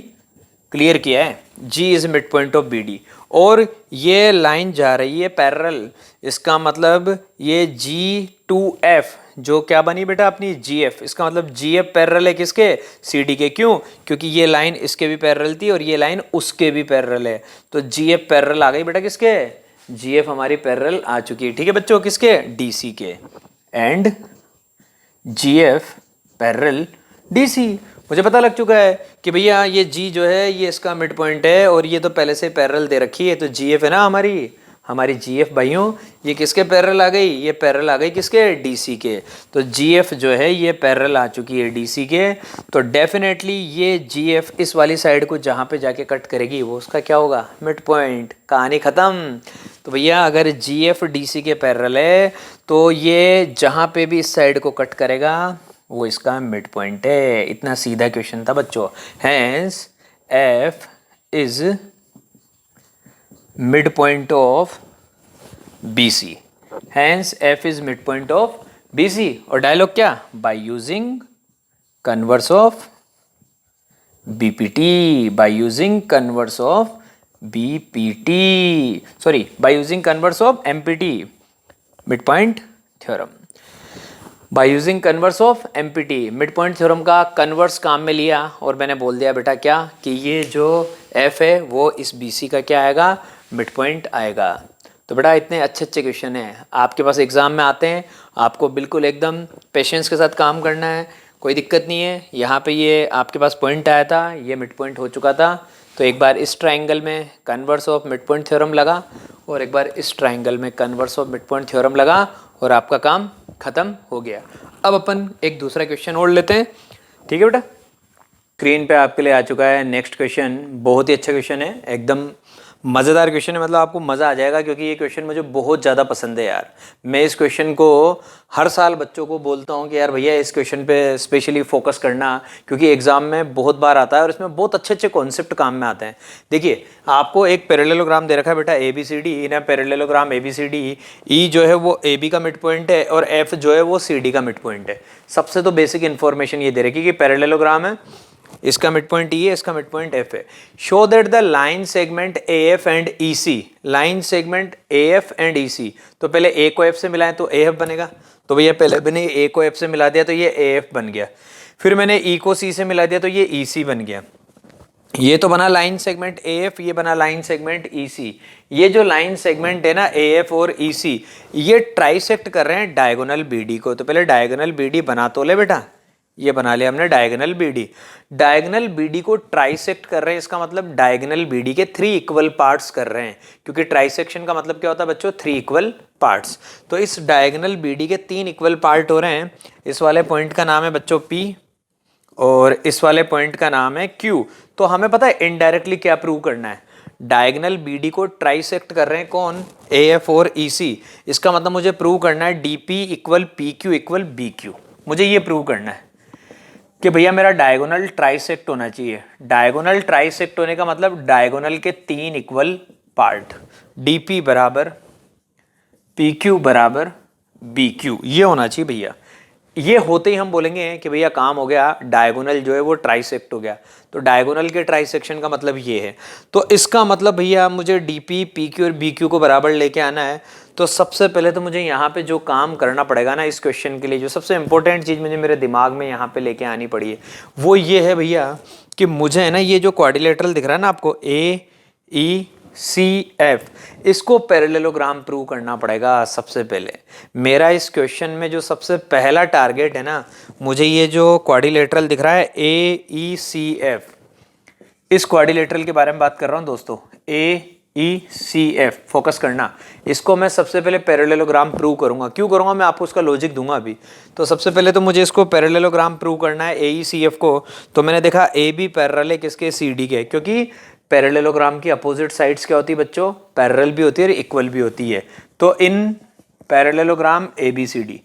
S1: क्लियर किया है, G is mid point of B D. और ये लाइन जा रही है पैरेलल, इसका मतलब ये जी टू एफ जो क्या बनी बेटा अपनी जी एफ, इसका मतलब जी एफ पैरेलल है किसके, सी डी के। क्यों, क्योंकि ये लाइन इसके भी पैरेलल थी और ये लाइन उसके भी पैरेलल है, तो जी एफ पैरेलल आ गई बेटा किसके, जी एफ हमारी पैरेलल आ चुकी है। ठीक है बच्चों, किसके, डी सी के। And G F parallel D C, मुझे पता लग चुका है कि भैया ये जी जो है ये इसका मिड पॉइंट है और ये तो पहले से पैरेलल दे रखी है, तो जी एफ है ना हमारी जी एफ भाइयों, ये किसके पैरेलल आ गई, ये पैरेलल आ गई किसके, डी सी के। तो जी एफ जो है ये पैरेलल आ चुकी है डी सी के, तो डेफिनेटली ये जी एफ इस वाली साइड को जहाँ पे जाके कट करेगी वो उसका क्या होगा, मिड पॉइंट, कहानी ख़त्म। तो भैया अगर जी एफ डी सी के पैरेलल है तो ये जहाँ पे भी इस साइड को कट करेगा वो इसका मिड पॉइंट है। इतना सीधा क्वेश्चन था बच्चों। Hence F is mid point of B C, hence F is mid point of B C. और डायलॉग क्या, by using converse of BPT, by using converse of BPT, sorry by using converse of MPT, mid point theorem. By using converse of MPT, mid point theorem का converse काम में लिया और मैंने बोल दिया बेटा क्या, कि ये जो एफ है वो इस बी सी का क्या आएगा, मिड पॉइंट आएगा। तो बेटा इतने अच्छे अच्छे क्वेश्चन हैं आपके पास एग्जाम में आते हैं, आपको बिल्कुल एकदम पेशेंस के साथ काम करना है, कोई दिक्कत नहीं है। यहाँ पे ये आपके पास पॉइंट आया था, ये मिड पॉइंट हो चुका था, तो एक बार इस ट्राइंगल में converse of mid point theorem लगा और एक बार इस ट्राइंगल में converse of mid point theorem लगा और आपका काम खत्म हो गया। अब अपन एक दूसरा क्वेश्चन और लेते हैं, ठीक है बेटा। स्क्रीन पे आपके लिए आ चुका है नेक्स्ट क्वेश्चन, बहुत ही अच्छा क्वेश्चन है, एकदम मज़ेदार क्वेश्चन है, मतलब आपको मज़ा आ जाएगा क्योंकि ये क्वेश्चन मुझे बहुत ज़्यादा पसंद है यार। मैं इस क्वेश्चन को हर साल बच्चों को बोलता हूँ कि यार भैया इस क्वेश्चन पे स्पेशली फोकस करना, क्योंकि एग्जाम में बहुत बार आता है और इसमें बहुत अच्छे अच्छे कॉन्सेप्ट काम में आते हैं। देखिए आपको एक पैरेललोग्राम दे रखा है बेटा A B C D, in parallelogram A B C D, E जो है वो ए बी का मिड पॉइंट है और एफ जो है वो सी डी का मिड पॉइंट है। सबसे तो बेसिक इन्फॉर्मेशन ये दे रखी कि पैरेललोग्राम है, इसका मिड पॉइंट ई है, इसका मिड पॉइंट एफ है। Show that the line segment A F and E C, line segment A F and E C, तो पहले ए को एफ से मिलाएं तो ए एफ बनेगा, तो भैया पहले मैंने ए को एफ से मिला दिया तो ये ए एफ बन गया, फिर मैंने ई को सी से मिला दिया तो ये ई सी बन गया। ये तो बना लाइन सेगमेंट ए एफ, ये बना लाइन सेगमेंट ई सी। ये जो लाइन सेगमेंट है ना ए एफ और ई सी, ये ट्राइसेक्ट कर रहे हैं डायगोनल बी डी को, तो पहले डायगोनल बी डी बना तो ले बेटा, ये बना लिया हमने डायगोनल बीडी। डायगोनल बीडी को ट्राइसेक्ट कर रहे हैं, इसका मतलब डायगोनल बीडी के 3 इक्वल पार्ट्स कर रहे हैं, क्योंकि ट्राइसेक्शन का मतलब क्या होता है बच्चों, 3 इक्वल पार्ट्स। तो इस डायगोनल बीडी के 3 इक्वल पार्ट हो रहे हैं, इस वाले पॉइंट का नाम है बच्चों P और इस वाले पॉइंट का नाम है Q। तो हमें पता है इनडायरेक्टली क्या प्रूव करना है, डायगोनल बीडी को ट्राइसेक्ट कर रहे हैं कौन, AF और EC, इसका मतलब मुझे प्रूव करना है DP equal PQ equal BQ, मुझे ये प्रूव करना है कि भैया मेरा डायगोनल ट्राइसेक्ट होना चाहिए। डायगोनल ट्राइसेक्ट होने का मतलब डायगोनल के 3 इक्वल पार्ट, DP बराबर PQ बराबर BQ, ये होना चाहिए भैया। ये होते ही हम बोलेंगे कि भैया काम हो गया, डायगोनल जो है वो ट्राइसेक्ट हो गया। तो डायगोनल के ट्राइसेक्शन का मतलब ये है, तो इसका मतलब भैया मुझे DP PQ और BQ को बराबर लेके आना है। तो सबसे पहले तो मुझे यहाँ पे जो काम करना पड़ेगा ना इस क्वेश्चन के लिए, जो सबसे इंपॉर्टेंट चीज़ मुझे मेरे दिमाग में यहाँ पे लेके आनी पड़ी है वो ये है भैया कि मुझे है ना ये जो क्वाड्रिलेटरल दिख रहा है ना आपको AECF, इसको पैरेललोग्राम प्रूव करना पड़ेगा सबसे पहले। मेरा इस क्वेश्चन में जो सबसे पहला टारगेट है ना, मुझे ये जो क्वाड्रिलेटरल दिख रहा है AECF, इस क्वाड्रिलेटरल के बारे में बात कर रहा हूँ दोस्तों, AECF, फोकस करना, इसको मैं सबसे पहले पैरेललोग्राम प्रूव करूंगा। क्यों करूंगा मैं आपको उसका लॉजिक दूंगा अभी। तो सबसे पहले तो मुझे इसको पैरेललोग्राम प्रूव करना है AECF को। तो मैंने देखा AB पैरेलल है किसके, CD के, क्योंकि पैरेललोग्राम की अपोजिट साइड्स क्या होती है बच्चों, पैरेलल भी होती है और इक्वल भी होती है। तो इन पैरेललोग्राम ABCD,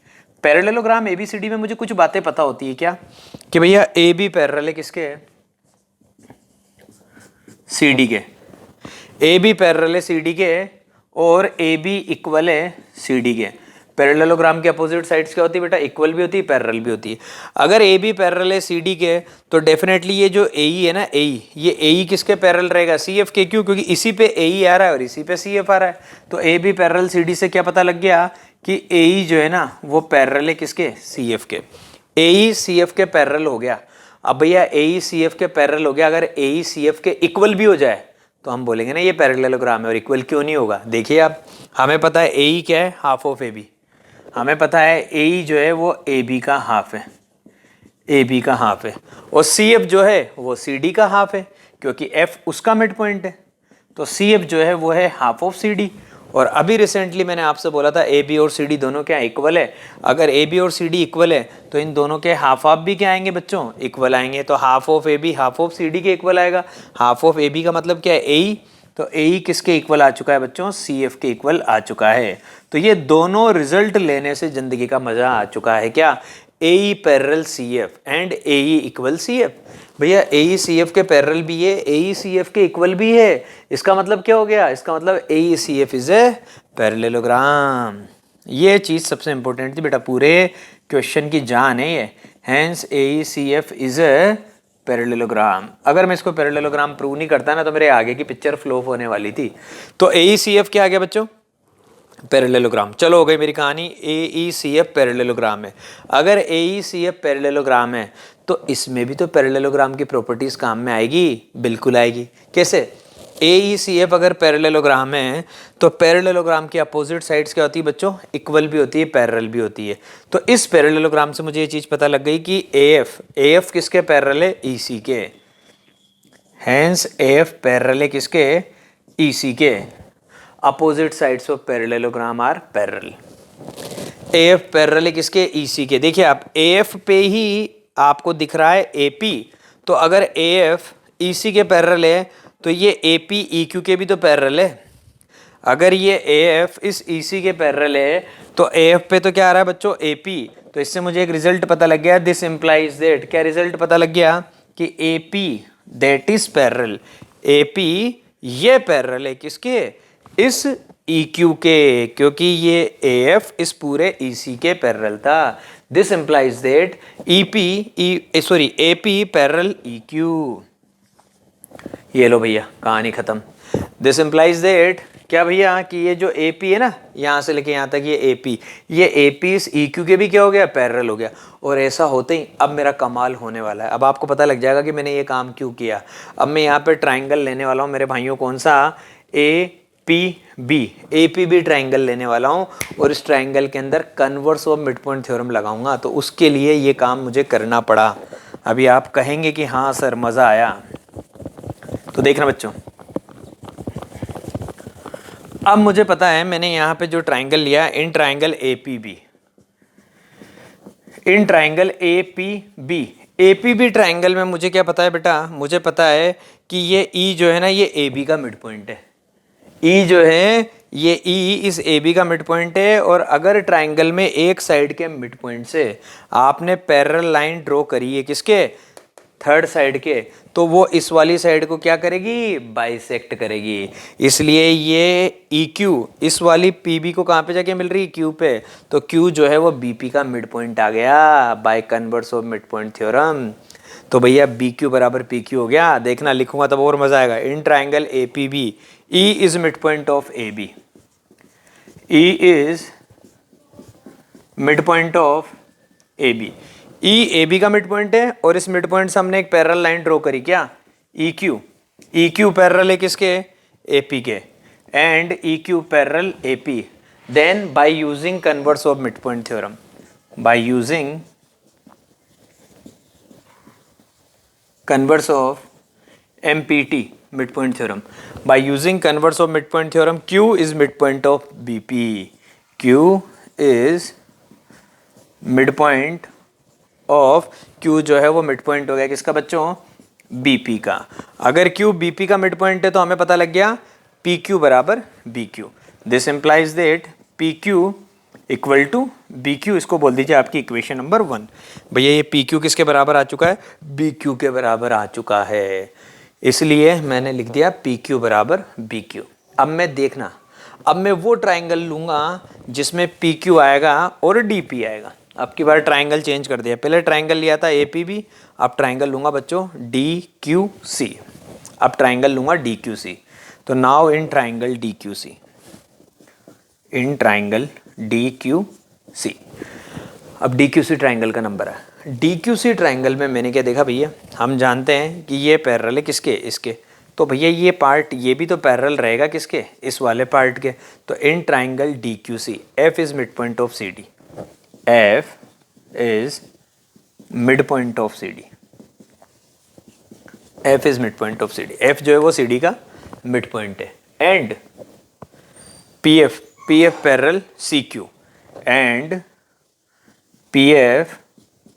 S1: पैरेललोग्राम ABCD में मुझे कुछ बातें पता होती है क्या, कि भैया AB पैरेलल है किसके, CD के, AB पैरेलल है CD के और AB इक्वल है CD के। पैरेललोग्राम के अपोजिट साइड्स क्या होती है बेटा, इक्वल भी होती है, पैरेलल भी होती है। अगर ए बी पैरेलल है सी डी के, तो डेफिनेटली ये जो ए है ना, ये ए किसके पैरेलल रहेगा, सी एफ के, क्यों, क्योंकि इसी पे ए आ रहा है और इसी पे सी एफ आ रहा है। तो A B parallel C D से क्या पता लग गया कि ए जो है ना वो पैरेलल है किसके, सी एफ के। ए सी एफ के पैरेलल हो गया। अब भैया ए सी एफ के पैरेलल हो गया, अगर ए सी एफ के इक्वल भी हो जाए तो हम बोलेंगे ना ये पैरेललोग्राम है। और इक्वल क्यों नहीं होगा, देखिए आप, हमें पता है ए क्या है, हाफ ऑफ ए बी। हमें पता है ए जो है वो ए बी का हाफ है, ए बी का हाफ है, और सी एफ जो है वो सी डी का हाफ है, क्योंकि एफ उसका मिड पॉइंट है। तो सी एफ जो है वो है हाफ ऑफ सी डी। और अभी रिसेंटली मैंने आपसे बोला था ए बी और सी डी दोनों क्या इक्वल है। अगर ए बी और सी डी इक्वल है तो इन दोनों के हाफ हाफ भी क्या आएंगे बच्चों, इक्वल आएंगे। तो half of A B half of C D के इक्वल आएगा। हाफ ऑफ ए बी का मतलब क्या है, ए, तो ए किसके इक्वल आ चुका है बच्चों, सी एफ के इक्वल आ चुका है। तो ये दोनों रिजल्ट लेने से जिंदगी का मजा आ चुका है। क्या, A parallel C F and A equal C F. भैया ए सी एफ के पैरेलल भी है, ए सी एफ के इक्वल भी है। इसका मतलब क्या हो गया, इसका मतलब A C F is a parallelogram. ये चीज सबसे इंपॉर्टेंट थी बेटा, पूरे क्वेश्चन की जान है ये। Hence A C F is a parallelogram. अगर मैं इसको पैरेललोग्राम प्रूव नहीं करता ना तो मेरे आगे की पिक्चर फ्लॉप होने वाली थी। तो ए सी एफ क्या आ गया बच्चों, पैरेललोग्राम। चलो हो गई मेरी कहानी, ए ई सी एफ पैरेललोग्राम है। अगर ए ई सी एफ पैरेललोग्राम है तो इसमें भी तो पैरेललोग्राम की प्रॉपर्टीज काम में आएगी, बिल्कुल आएगी। कैसे, ए ई सी एफ अगर पैरेललोग्राम है तो पैरेललोग्राम की अपोजिट साइड्स क्या होती है बच्चों, इक्वल भी होती है, पैरेलल भी होती है। तो इस पैरेललोग्राम से मुझे ये चीज पता लग गई कि ए एफ किसके पैरेलल है, ई सी के। हेंस ए एफ पैरेलल है किसके, ई सी के। Opposite sides of parallelogram are parallel. F parallel है किसके, ईसी के। देखिए आप, एफ पे ही आपको दिख रहा है एपी, तो अगर एफ ईसी के पैरेलल है तो ये एपी ईक्यू के भी तो पैरेलल है। अगर ये एफ इस ईसी के पैरेलल है तो एफ पे तो क्या आ रहा है बच्चों, एपी। तो इससे मुझे एक रिजल्ट पता लग गया, दिस इंप्लाइज दैट, क्या रिजल्ट पता लग गया कि AP that is parallel, AP ये पैरेलल है किसके, इस EQ के, क्योंकि ये AF इस पूरे EC के पैरेलल था। This implies that AP parallel EQ। ये लो भैया कहानी खत्म। दिस इंप्लाइज दैट क्या भैया कि ये जो AP है ना, यहाँ से लेके यहाँ तक ये AP इस EQ के भी क्या हो गया, पैरेलल हो गया। और ऐसा होते ही अब मेरा कमाल होने वाला है। अब आपको पता लग जाएगा कि मैंने ये काम क्यों किया। अब मैं यहाँ पे ट्राइंगल लेने वाला हूँ मेरे भाइयों, कौन सा, APB ट्राइंगल लेने वाला हूँ, और इस ट्राइंगल के अंदर converse of mid point theorem लगाऊंगा। तो उसके लिए ये काम मुझे करना पड़ा। अभी आप कहेंगे कि हाँ सर मज़ा आया, तो देखना बच्चों, अब मुझे पता है मैंने यहाँ पे जो ट्राइंगल लिया, इन ट्राइंगल APB ट्राइंगल में मुझे क्या पता है बेटा, मुझे पता है कि ये E जो है ना ये AB का मिड पॉइंट है। E जो है ये E इस AB का मिड पॉइंट है। और अगर ट्राइंगल में एक साइड के मिड पॉइंट से आपने पैरेलल लाइन ड्रॉ करी है किसके, थर्ड साइड के, तो वो इस वाली साइड को क्या करेगी, बाइसेक्ट करेगी। इसलिए ये EQ इस वाली PB को कहाँ पे जाके मिल रही है, Q पे। तो Q जो है वो BP का मिड पॉइंट आ गया by converse of mid point theorem. तो भैया BQ बराबर PQ हो गया। देखना लिखूंगा तब और मजा आएगा। In triangle APB E is midpoint of AB. E is midpoint of AB. E AB का मिड पॉइंट है और इस मिड पॉइंट से हमने एक पैरेलल लाइन ड्रॉ करी, क्या, EQ पैरेलल है किसके, AP के, and EQ parallel AP। Then by using converse of mid point theorem, by using converse of MPT midpoint theorem, by using converse of midpoint theorem, Q is midpoint of BP, Q is midpoint of, Q जो है वो midpoint हो गया किसका बच्चों, BP का। अगर Q BP का midpoint है तो हमें पता लग गया PQ बराबर BQ। This implies that PQ equal to BQ, इसको बोल दीजिए आपकी इक्वेशन नंबर 1। भैया ये PQ किसके बराबर आ चुका है, BQ के बराबर आ चुका है, इसलिए मैंने लिख दिया PQ बराबर BQ। अब मैं देखना, अब मैं वो ट्राइंगल लूँगा जिसमें पी क्यू आएगा और डी पी आएगा। अब की बार ट्राइंगल चेंज कर दिया, पहले ट्राइंगल लिया था ए पी बी, अब ट्राइंगल लूँगा बच्चों डी क्यू सी। अब ट्राइंगल लूँगा डी क्यू सी। तो now in triangle D Q C, in triangle D Q C. अब डी क्यू सी ट्राइंगल का नंबर है। डी क्यू सी ट्राइंगल में मैंने क्या देखा भैया, हम जानते हैं कि ये पैरेलल है किसके, इसके। तो भैया ये पार्ट ये भी तो पैरेलल रहेगा किसके, इस वाले पार्ट के। तो in triangle D Q C F is mid point of C D, F is mid point of C D, F is mid point of C D. F जो है वो सी डी का मिड पॉइंट है। And P F parallel C Q, and P F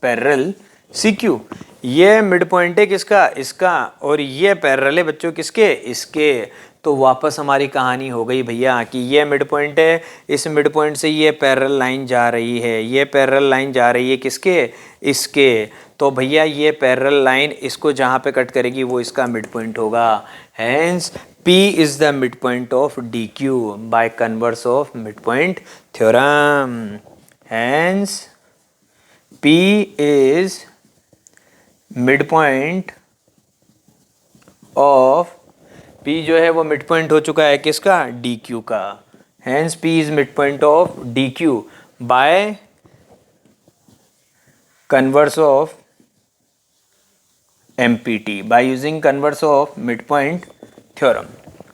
S1: parallel C Q. ये mid point है किसका, इसका, और ये पैरेलल है बच्चों किसके, इसके। तो वापस हमारी कहानी हो गई भैया कि ये मिड पॉइंट है, इस मिड पॉइंट से ये पैरेलल लाइन जा रही है, ये पैरेलल लाइन जा रही है किसके, इसके। तो भैया ये पैरेलल लाइन इसको जहाँ पे कट करेगी वो इसका मिड पॉइंट होगा। Hence P is the midpoint of DQ by converse of midpoint theorem. Hence P is midpoint of, P जो है वो midpoint हो चुका है किसका, DQ का। Hence P is midpoint of DQ by converse of MPT, by using converse of midpoint theorem.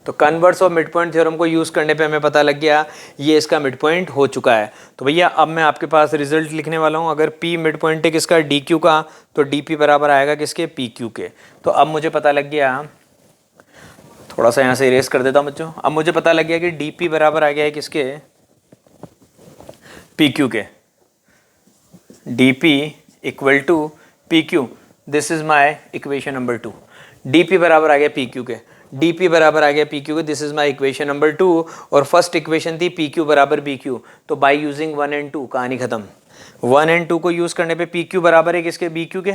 S1: तो converse of mid point theorem को यूज़ करने पे हमें पता लग गया ये इसका मिड पॉइंट हो चुका है। तो भैया अब मैं आपके पास रिजल्ट लिखने वाला हूँ। अगर P मिड पॉइंट है किसका, डी क्यू का, तो डी पी बराबर आएगा किसके, पी क्यू के। तो अब मुझे पता लग गया, थोड़ा सा यहाँ से इरेज कर देता हूँ बच्चों। अब मुझे पता लग गया कि डी पी बराबर आ गया है किसके, पी क्यू के। D P equal to P Q, this is my equation number 2। D P बराबर आ गया पी क्यू के, डी पी बराबर आ गया पी क्यू के, this is my equation number 2। और फर्स्ट इक्वेशन थी पी क्यू बराबर बी क्यू। तो बाई यूजिंग 1 and 2 कहानी खत्म। 1 and 2 को यूज करने पे पी क्यू बराबर है किसके, बी क्यू के,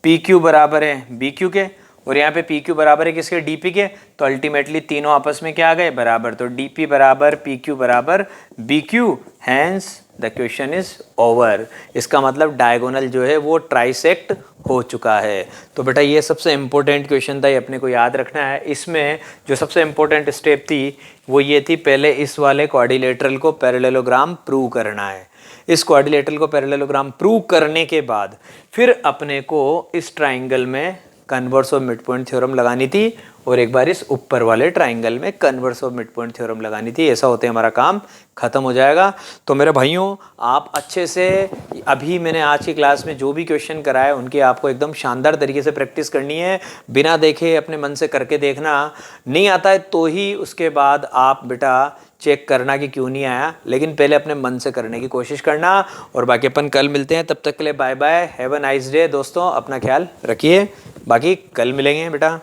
S1: पी क्यू बराबर है बी क्यू के, और यहाँ पे पी क्यू बराबर है किसके, डी पी के। तो अल्टीमेटली तीनों आपस में क्या आ गए, बराबर। तो डी पी बराबर पी क्यू बराबर B Q. Hence the question is over. इसका मतलब डायगोनल जो है वो ट्राइसेक्ट हो चुका है। तो बेटा ये सबसे इम्पोर्टेंट क्वेश्चन था, ये अपने को याद रखना है। इसमें जो सबसे इम्पोर्टेंट स्टेप थी वो ये थी, पहले इस वाले क्वाड्रिलेटरल को पैरेललोग्राम प्रूव करना है। इस क्वाड्रिलेटरल को पैरेललोग्राम प्रूव करने के बाद फिर अपने को इस ट्राइंगल में converse of mid point theorem लगानी थी, और एक बार इस ऊपर वाले ट्राइंगल में converse of mid point theorem लगानी थी। ऐसा होते हमारा काम खत्म हो जाएगा। तो मेरे भाइयों आप अच्छे से, अभी मैंने आज की क्लास में जो भी क्वेश्चन कराए उनकी आपको एकदम शानदार तरीके से प्रैक्टिस करनी है। बिना देखे अपने मन से करके देखना, नहीं आता है तो ही उसके बाद आप बेटा चेक करना कि क्यों नहीं आया, लेकिन पहले अपने मन से करने की कोशिश करना। और बाकी अपन कल मिलते हैं, तब तक के लिए bye bye, have a nice day दोस्तों, अपना ख्याल रखिए। बाकी कल मिलेंगे बेटा।